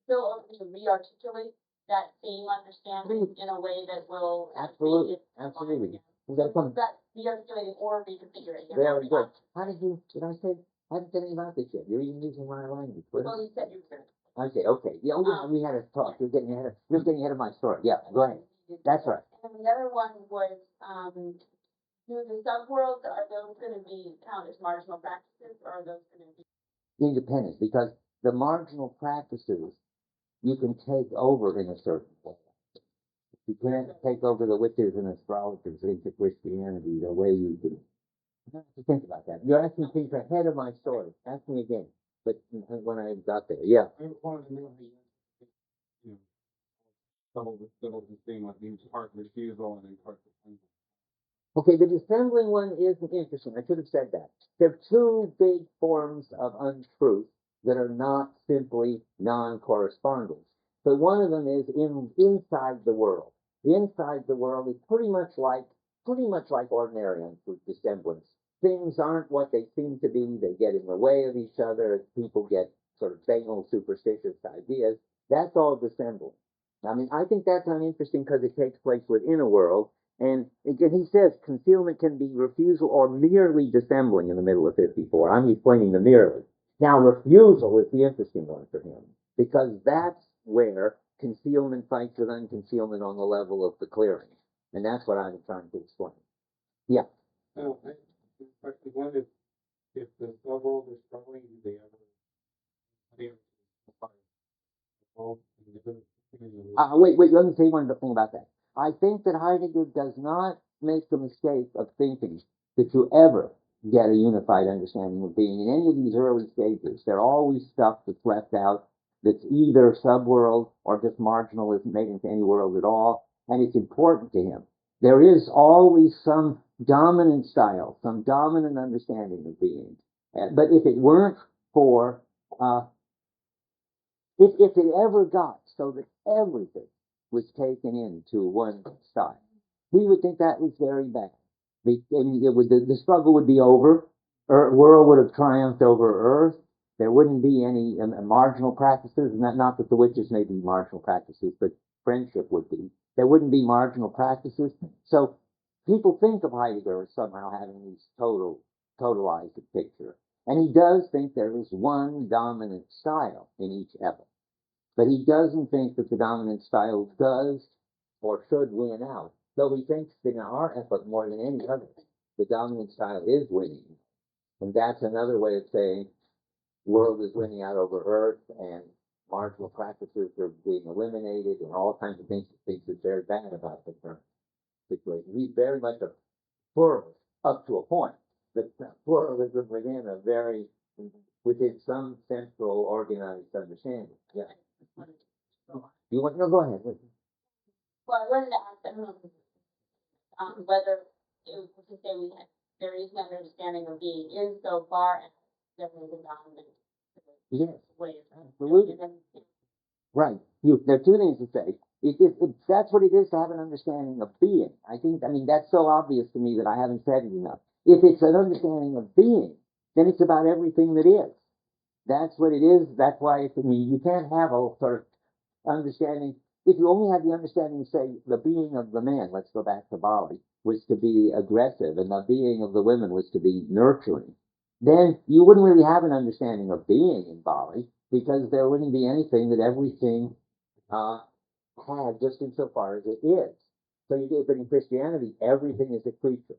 still open to re-articulate that same understanding in a way that will Absolutely. make it Absolutely. that re-articulating or reconfiguring. Very good. I didn't say anything about this yet. You're even using my language. Well, you said you were. Okay. Yeah, we had a talk. You're getting ahead of my story. Yeah, go ahead. That's right. And then the other one was, do the subworlds, are those going to be counted as marginal practices, or are those going to be Independent, because the marginal practices you can take over in a certain way. You can't take over the witches and astrologers into Christianity the way you do. You have to think about that. You're asking things ahead of my story. Ask me again. But when I got there, yeah. I wanted to know how you, double the thing like means part refusal and then part refusal. Okay, the dissembling one is interesting. I should have said that. There are two big forms of untruth that are not simply non-correspondence. But one of them is inside the world. Inside the world is pretty much like ordinary untruth dissemblance. Things aren't what they seem to be. They get in the way of each other. People get sort of banal, superstitious ideas. That's all dissembling. I mean, I think that's uninteresting because it takes place within a world. And again, he says concealment can be refusal or merely dissembling in the middle of 54. I'm explaining the merely. Now, refusal is the interesting one for him because that's where concealment fights with unconcealment on the level of the clearing. And that's what I'm trying to explain. Yeah. I wonder if the subworld is struggling, do they ever wait, let me say one thing about that. I think that Heidegger does not make the mistake of thinking that you ever get a unified understanding of being. In any of these early stages, there are always stuff that's left out that's either subworld or just marginal, isn't made into any world at all, and it's important to him. There is always some dominant style, some dominant understanding of being. But if it weren't for, if it ever got so that everything was taken into one style, we would think that was very bad. The struggle would be over. World would have triumphed over Earth. There wouldn't be any marginal practices, not that the witches may be marginal practices, but friendship would be. There wouldn't be marginal practices. So people think of Heidegger as somehow having this totalized picture. And he does think there is one dominant style in each epoch. But he doesn't think that the dominant style does or should win out. Though he thinks that in our epoch more than any other, the dominant style is winning. And that's another way of saying world is winning out over Earth and marginal practices are being eliminated and all kinds of things that's very bad about the current situation. He's very much a pluralist up to a point. But pluralism within a very within some central organized understanding. Yeah. You want, no, go ahead. Well, I wanted to ask, I don't know, whether it was to say there is an understanding of being insofar as there is a dominant Yes, way of absolutely. doing it. Right. There are two things to say. That's what it is to have an understanding of being. I mean, that's so obvious to me that I haven't said it enough. If it's an understanding of being, then it's about everything that is. That's what it is. That's why it's, I mean, you can't have a sort of understanding. If you only have the understanding, say, the being of the man, let's go back to Bali, was to be aggressive, and the being of the women was to be nurturing, then you wouldn't really have an understanding of being in Bali, because there wouldn't be anything that everything had just insofar as it is. So you do, but in Christianity, everything is a creature.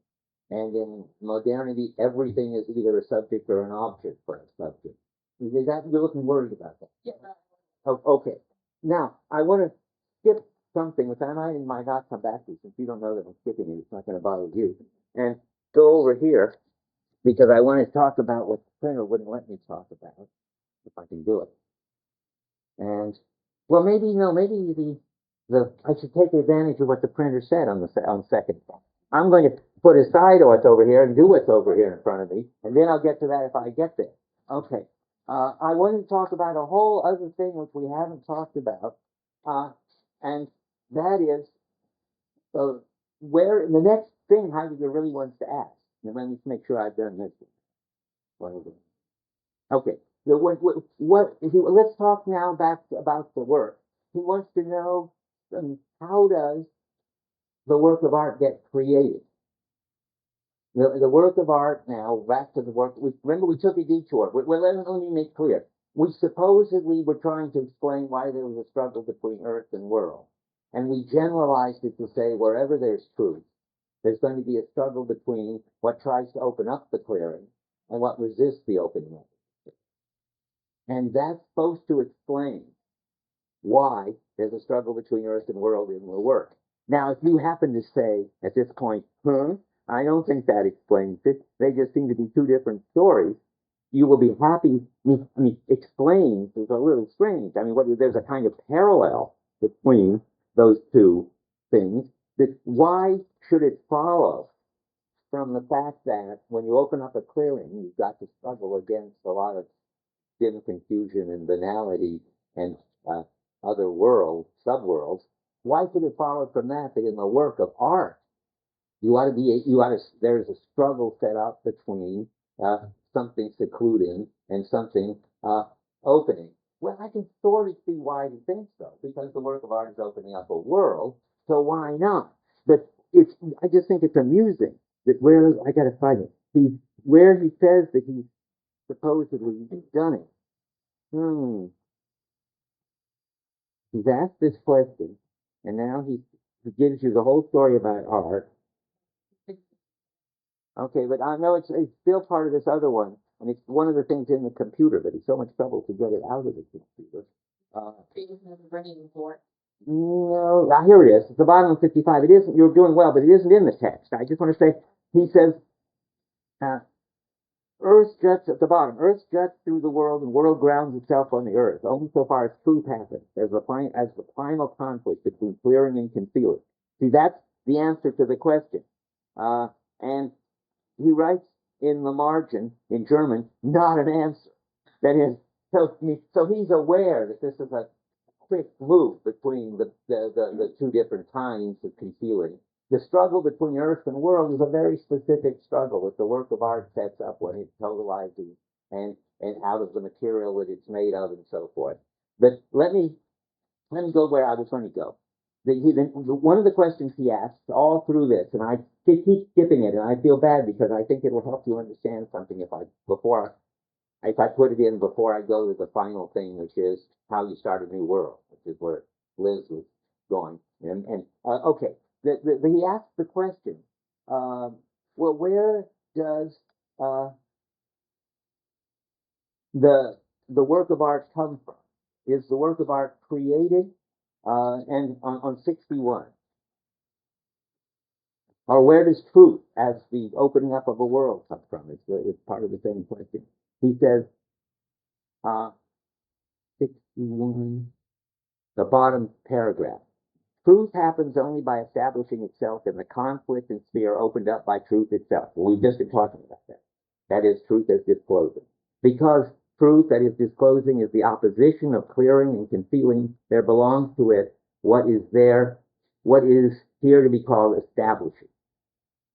And in modernity, everything is either a subject or an object for a subject. Is that, you're looking worried about that? Yeah. Oh, okay. Now, I want to skip something, which I might not come back to, since you don't know that I'm skipping it. It's not going to bother you. And go over here, because I want to talk about what the printer wouldn't let me talk about, if I can do it. And, well, maybe, no, maybe I should take advantage of what the printer said on second thought. I'm going to put aside what's over here and do what's over here in front of me, and then I'll get to that if I get there. Okay. I want to talk about a whole other thing which we haven't talked about, and that is where the next thing Heidegger really wants to ask. And let me make sure I've done this one. Okay. Let's talk now back about the work. He wants to know how does the work of art get created? The work of art now, back to the work, remember we took a detour. Let me make clear. We supposedly were trying to explain why there was a struggle between earth and world. And we generalized it to say wherever there's truth, there's going to be a struggle between what tries to open up the clearing and what resists the opening up. And that's supposed to explain why there's a struggle between earth and world in the work. Now, if you happen to say at this point, I don't think that explains it, they just seem to be two different stories, you will be happy. I mean, explains is a little strange. I mean, there's a kind of parallel between those two things. Why should it follow from the fact that when you open up a clearing, you've got to struggle against a lot of dim confusion and banality and other worlds, subworlds? Why should it follow from that in the work of art, there's a struggle set up between something secluding and something opening? Well, I can sort of see why you think so, because the work of art is opening up a world, so why not? But I just think it's amusing that I gotta find it. Where he says that he's supposedly done it. He's asked this question, and now he gives you the whole story about art. Okay, but I know it's still part of this other one, and it's one of the things in the computer, but it's so much trouble to get it out of the computer. No, now here it is. It's the bottom of 55. It isn't, you're doing well, but it isn't in the text. I just want to say, he says, Earth juts at the bottom. Earth juts through the world, and world grounds itself on the earth. Only so far as truth happens, as the primal conflict between clearing and concealing. See, that's the answer to the question. And he writes in the margin, in German, not an answer. That is, so he's aware that this is a quick move between the two different kinds of concealing. The struggle between earth and world is a very specific struggle that the work of art sets up when it totalizes and out of the material that it's made of and so forth. But let me go where I was going to go. One of the questions he asks all through this, and I keep skipping it, and I feel bad because I think it will help you understand something if I put it in before I go to the final thing, which is how you start a new world, which is where Liz was going. Okay. He asked the question, well, where does the work of art come from? Is the work of art created? And on 61, or where does truth as the opening up of a world come from? It's part of the same question. He says, 61, the bottom paragraph. Truth happens only by establishing itself in the conflict and sphere opened up by truth itself. Well, we've just been talking about that. That is truth as disclosing. Because truth that is disclosing is the opposition of clearing and concealing, there belongs to it what is here to be called establishing.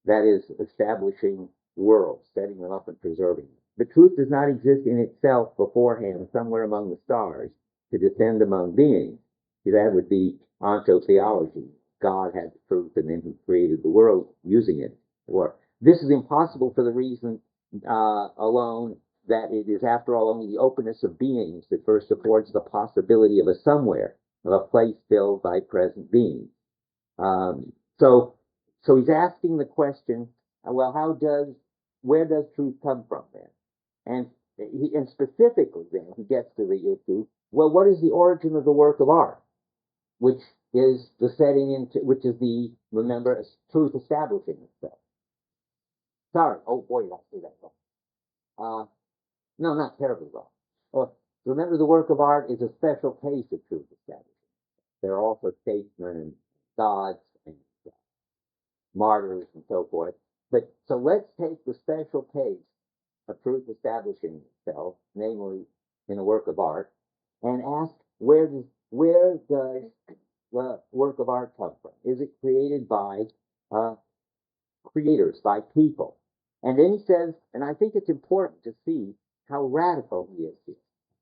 That is, establishing worlds, setting them up and preserving them. The truth does not exist in itself beforehand somewhere among the stars to descend among beings. See, that would be ontotheology. God had the truth and then he created the world using it. Or this is impossible for the reason alone that it is, after all, only the openness of beings that first affords the possibility of a somewhere, of a place filled by present beings. So he's asking the question, well, where does truth come from then? And specifically then he gets to the issue, well, what is the origin of the work of art? Which is the setting into, which is remember, truth establishing itself. Sorry, oh boy, did I say that wrong. No, not terribly wrong. Remember, the work of art is a special case of truth establishing. There are also statesmen and gods and martyrs and so forth. But so let's take the special case of truth establishing itself, namely in a work of art, and ask where does the work of art come from? Is it created by creators, by people? And then he says, and I think it's important to see how radical he is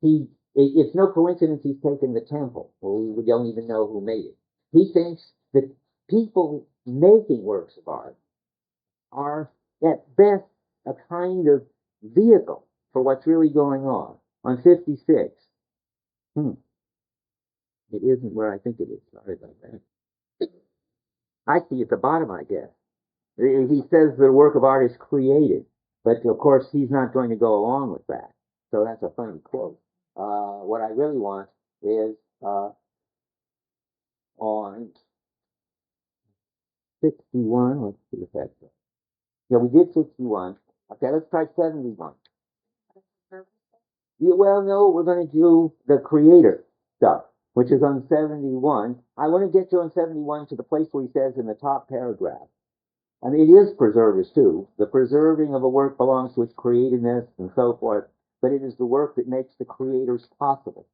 here. It's no coincidence he's taken the temple. Well, we don't even know who made it. He thinks that people making works of art are at best a kind of vehicle for what's really going on. On 56, it isn't where I think it is. Sorry about that. I see at the bottom, I guess. He says the work of art is created, but of course he's not going to go along with that. So that's a funny quote. What I really want is on 61. Let's see if that's right. Yeah, we did 61. Okay, let's try 71. Yeah, well, no, we're going to do the creator stuff, which is on 71. I want to get you on 71 to the place where he says in the top paragraph. I mean, it is preservers too. The preserving of a work belongs to its creativeness and so forth, but it is the work that makes the creators possible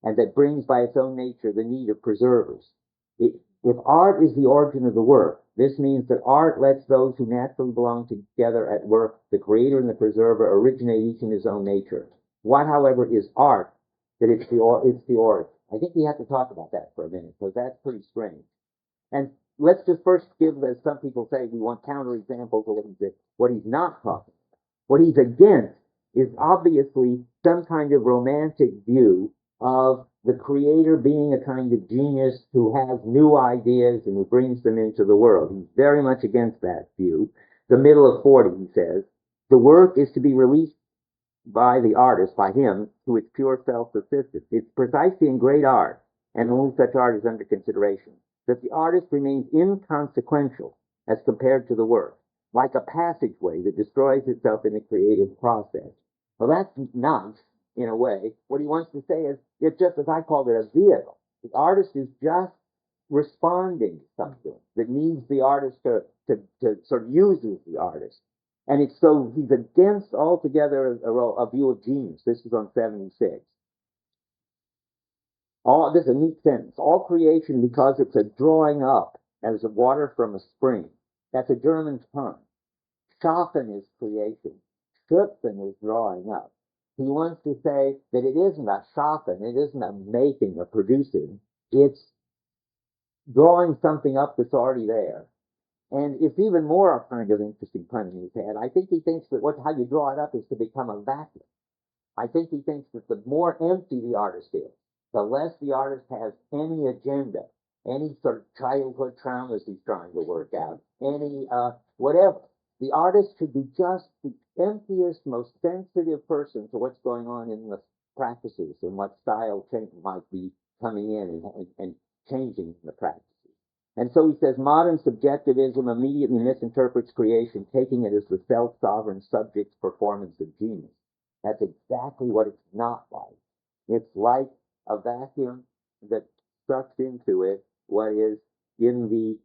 and that brings by its own nature the need of preservers. If art is the origin of the work, this means that art lets those who naturally belong together at work, the creator and the preserver, originate each in his own nature. What, however, is art? That it's the origin. I think we have to talk about that for a minute, because that's pretty strange. And let's just first give, as some people say, we want counterexamples of what he's not talking about. What he's against is obviously some kind of romantic view of the creator being a kind of genius who has new ideas and who brings them into the world. He's very much against that view. The middle of 40, he says, the work is to be released by the artist, by him, to its pure self-sufficiency. It's precisely in great art, and only such art is under consideration, that the artist remains inconsequential as compared to the work, like a passageway that destroys itself in the creative process. Well, that's nice, in a way. What he wants to say is, it's just, as I called it, a vehicle. The artist is just responding to something that needs the artist to sort of uses the artist. And it's so he's against altogether a view of genius. This is on 76. This is a neat sentence. All creation, because it's a drawing up as of water from a spring. That's a German pun. Schaffen is creation. Schöpfen is drawing up. He wants to say that it isn't a schaffen, it isn't a making or producing. It's drawing something up that's already there. And it's even more a kind of interesting pun in his head. I think he thinks that how you draw it up is to become a vacuum. I think he thinks that the more empty the artist is, the less the artist has any agenda, any sort of childhood traumas he's trying to work out, any whatever. The artist should be just the emptiest, most sensitive person to what's going on in the practices and what style change might be coming in and changing the practices. And so he says modern subjectivism immediately misinterprets creation, taking it as the self-sovereign subject's performance of genius. That's exactly what it's not like. It's like a vacuum that sucks into it what is in the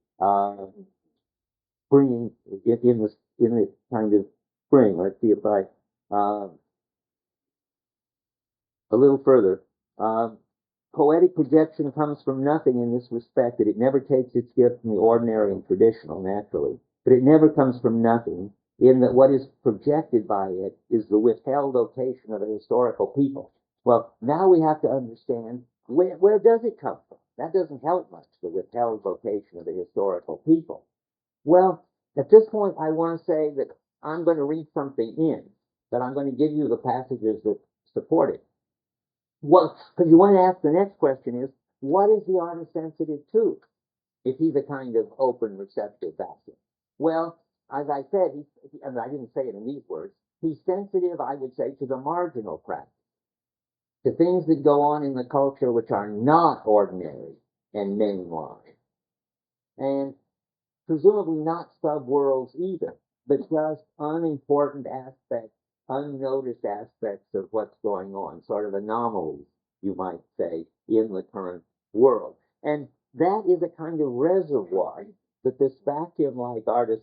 spring, in this kind of spring. Let's see if I a little further. Poetic projection comes from nothing in this respect, that it never takes its gift from the ordinary and traditional, naturally. But it never comes from nothing, in that what is projected by it is the withheld vocation of a historical people. Well, now we have to understand where does it come from? That doesn't help much, the withheld vocation of a historical people. Well, at this point, I want to say that I'm going to read something in, that I'm going to give you the passages that support it. Well, because you want to ask the next question is, what is the artist sensitive to? If he's a kind of open, receptive vacuum. Well, as I said, and I didn't say it in these words, he's sensitive, I would say, to the marginal practice, to things that go on in the culture which are not ordinary and mainline, and presumably not subworlds either, but just unimportant aspects, unnoticed aspects of what's going on, sort of anomalies, you might say, in the current world. And that is a kind of reservoir that this vacuum-like artist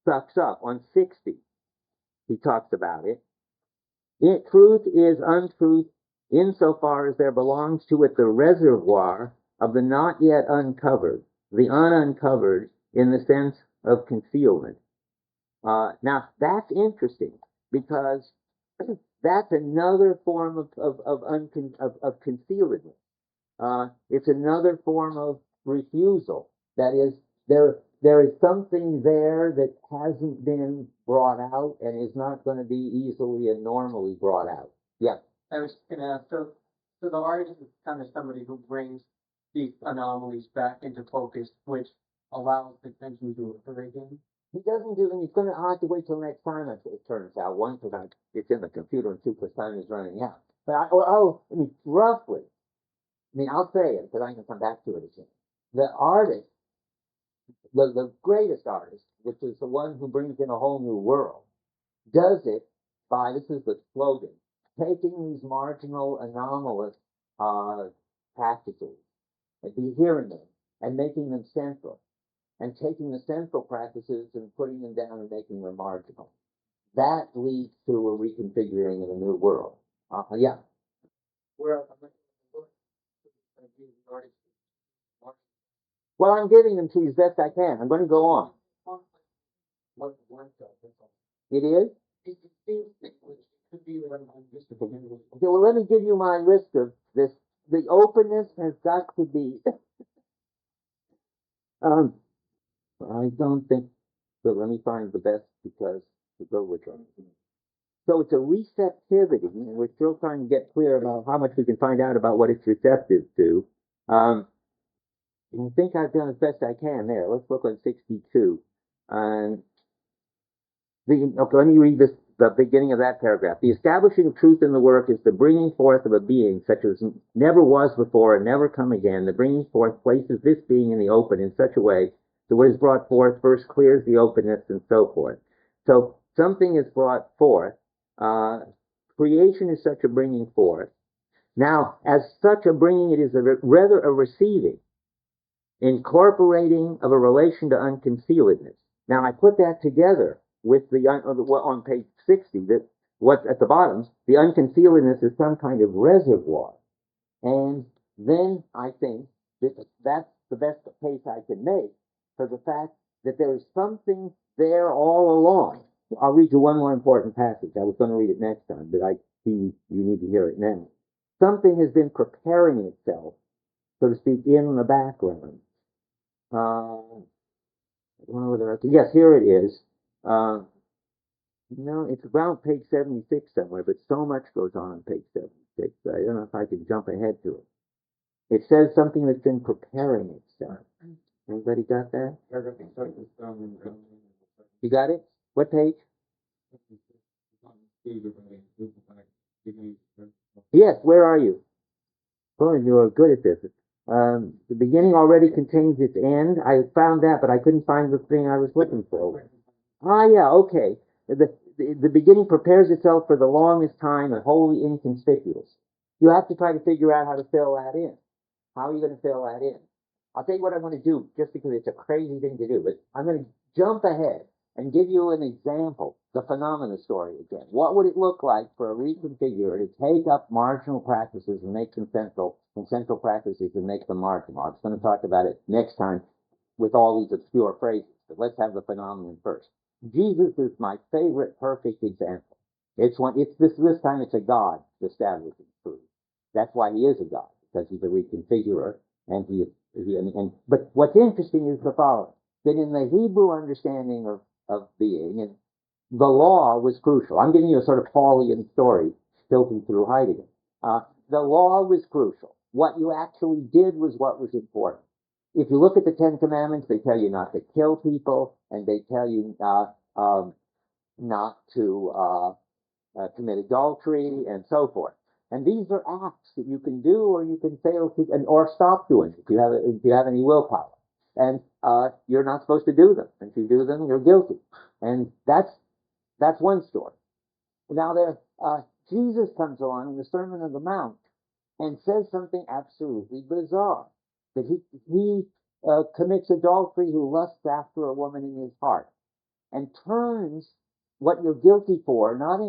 sucks up. On 60, he talks about it. Truth is untruth insofar as there belongs to it the reservoir of the not yet uncovered, the ununcovered in the sense of concealment. Now, that's interesting because that's another form of concealedness. It's another form of refusal. That is, there is something there that hasn't been brought out and is not going to be easily and normally brought out. Yeah. I was going to ask, so the artist is kind of somebody who brings these anomalies back into focus, which allows the tension to occur again. He doesn't do, and he's going to have to wait till next time, it turns out. One, because it's in the computer, and two, because time is running out. But I mean, roughly, I'll say it, because I can come back to it again. The artist, the greatest artist, which is the one who brings in a whole new world, does it by, this is the slogan, taking these marginal, anomalous practices, and hearing them, and making them central, and taking the central practices and putting them down and making them marginal. That leads to a reconfiguring in a new world. Yeah. Well, I'm giving them to you as best I can. I'm going to go on. It is? Okay, well, let me give you my list of this. The openness has got to be... I don't think... But let me find the best because to go with them. So it's a receptivity, and we're still trying to get clear about how much we can find out about what it's receptive to. I think I've done as best I can there. Let's look on 62. Okay, let me read the beginning of that paragraph. The establishing of truth in the work is the bringing forth of a being such as never was before and never come again. The bringing forth places this being in the open in such a way that what is brought forth first clears the openness and so forth. So something is brought forth. Creation is such a bringing forth. Now, as such a bringing, it is rather a receiving, incorporating of a relation to unconcealedness. Now, I put that together with on page 60, that what's at the bottom, the unconcealedness is some kind of reservoir. And then I think that that's the best case I can make for the fact that there is something there all along. I'll read you one more important passage. I was going to read it next time, but I see you need to hear it now. Something has been preparing itself, so to speak, in the background. Yes, here it is. No, it's around page 76 somewhere, but so much goes on page 76. I don't know if I can jump ahead to it. It says something that's been preparing itself. Anybody got that? You got it? What page? Yes, where are you? Oh, you're good at this. The beginning already contains its end. I found that, but I couldn't find the thing I was looking for. Yeah, okay. the beginning prepares itself for the longest time and wholly inconspicuous. You have to try to figure out how to fill that in. How are you going to fill that in? I'll tell you what I'm going to do, just because it's a crazy thing to do, but I'm going to jump ahead and give you an example, the phenomena story again. What would it look like for a reconfigurer to take up marginal practices and make them central, and central practices and make them marginal? I'm going to talk about it next time with all these obscure phrases, but let's have the phenomenon first. Jesus is my favorite perfect example. It's this time it's a God establishing truth. That's why he is a God, because he's a reconfigurer, but what's interesting is the following, that in the Hebrew understanding of being, and the law was crucial. I'm giving you a sort of Paulian story filtered through Heidegger. The law was crucial. What you actually did was what was important. If you look at the Ten Commandments, they tell you not to kill people, and they tell you not to commit adultery, and so forth. And these are acts that you can do, or you can fail to, or stop doing if you have any willpower. And you're not supposed to do them. If you do them, you're guilty. And that's one story. Now Jesus comes along in the Sermon on the Mount and says something absolutely bizarre, that he commits adultery who lusts after a woman in his heart, and turns what you're guilty for, not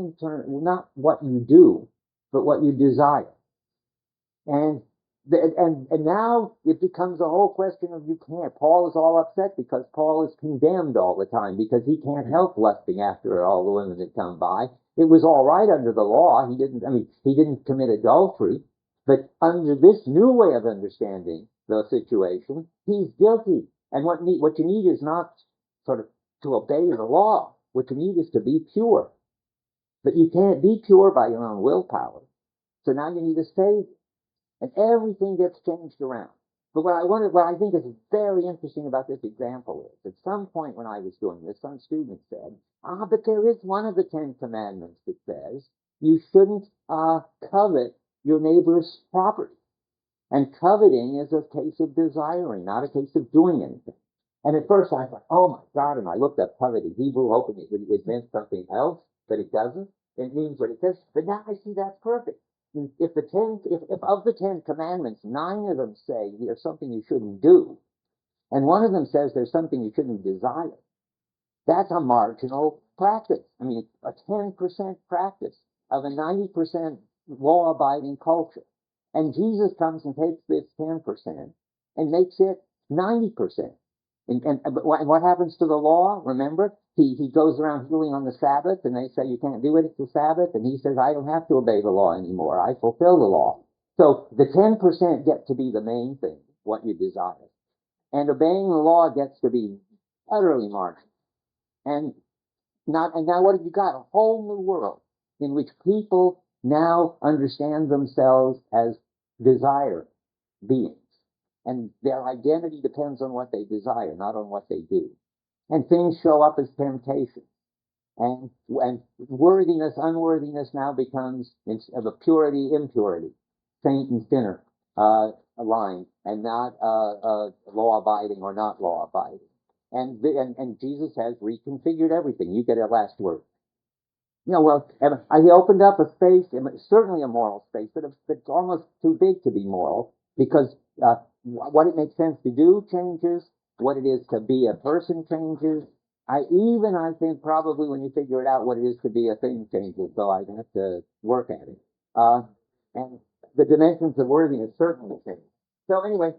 what you do, but what you desire. And now it becomes a whole question of you can't. Paul is all upset because Paul is condemned all the time because he can't help lusting after all the women that come by. It was all right under the law. He didn't commit adultery, but under this new way of understanding the situation, he's guilty. And what you need is not sort of to obey the law. What you need is to be pure. But you can't be pure by your own willpower. So now you need a savior. And everything gets changed around. But what I think is very interesting about this example is, at some point when I was doing this, some student said, but there is one of the Ten Commandments that says you shouldn't covet your neighbor's property. And coveting is a case of desiring, not a case of doing anything. And at first I thought, oh my God, and I looked up covet in Hebrew, hoping it meant something else, but it doesn't. It means what it says. But now I see that's perfect. If of the 10 Commandments, 9 of them say there's something you shouldn't do, and one of them says there's something you shouldn't desire, that's a marginal practice. I mean, a 10% practice of a 90% law-abiding culture. And Jesus comes and takes this 10% and makes it 90%. And what happens to the law? Remember, he goes around healing on the Sabbath, and they say you can't do it, it's the Sabbath, and he says, I don't have to obey the law anymore. I fulfill the law. So the 10% get to be the main thing, what you desire. And obeying the law gets to be utterly marginal. And now what have you got? A whole new world in which people now understand themselves as desire beings. And their identity depends on what they desire, not on what they do. And things show up as temptation. And worthiness, unworthiness now becomes of a purity, impurity, saint and sinner line, and not law-abiding or not law-abiding. And Jesus has reconfigured everything. You get a last word. He opened up a space, certainly a moral space, but it's almost too big to be moral, because what it makes sense to do changes, what it is to be a person changes. I think probably when you figure it out, what it is to be a thing changes, so I have to work at it. And the dimensions of worthiness certainly change. So anyway,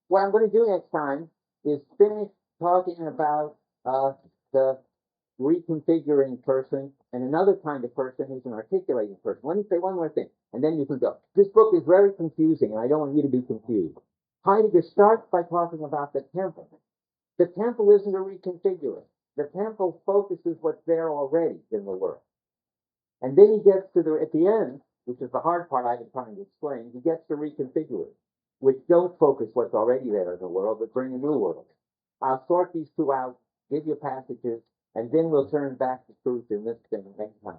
what I'm going to do next time is finish talking about the reconfiguring person and another kind of person who's an articulating person. Let me say one more thing, and then you can go. This book is very confusing, and I don't want you to be confused. Heidegger starts by talking about the temple. The temple isn't a reconfigurer. The temple focuses what's there already in the world. And then he gets to at the end, which is the hard part I've been trying to explain, he gets to reconfigurers, which don't focus what's already there in the world, but bring a new world. I'll sort these two out, give you passages, and then we'll turn back to truth in this thing next time.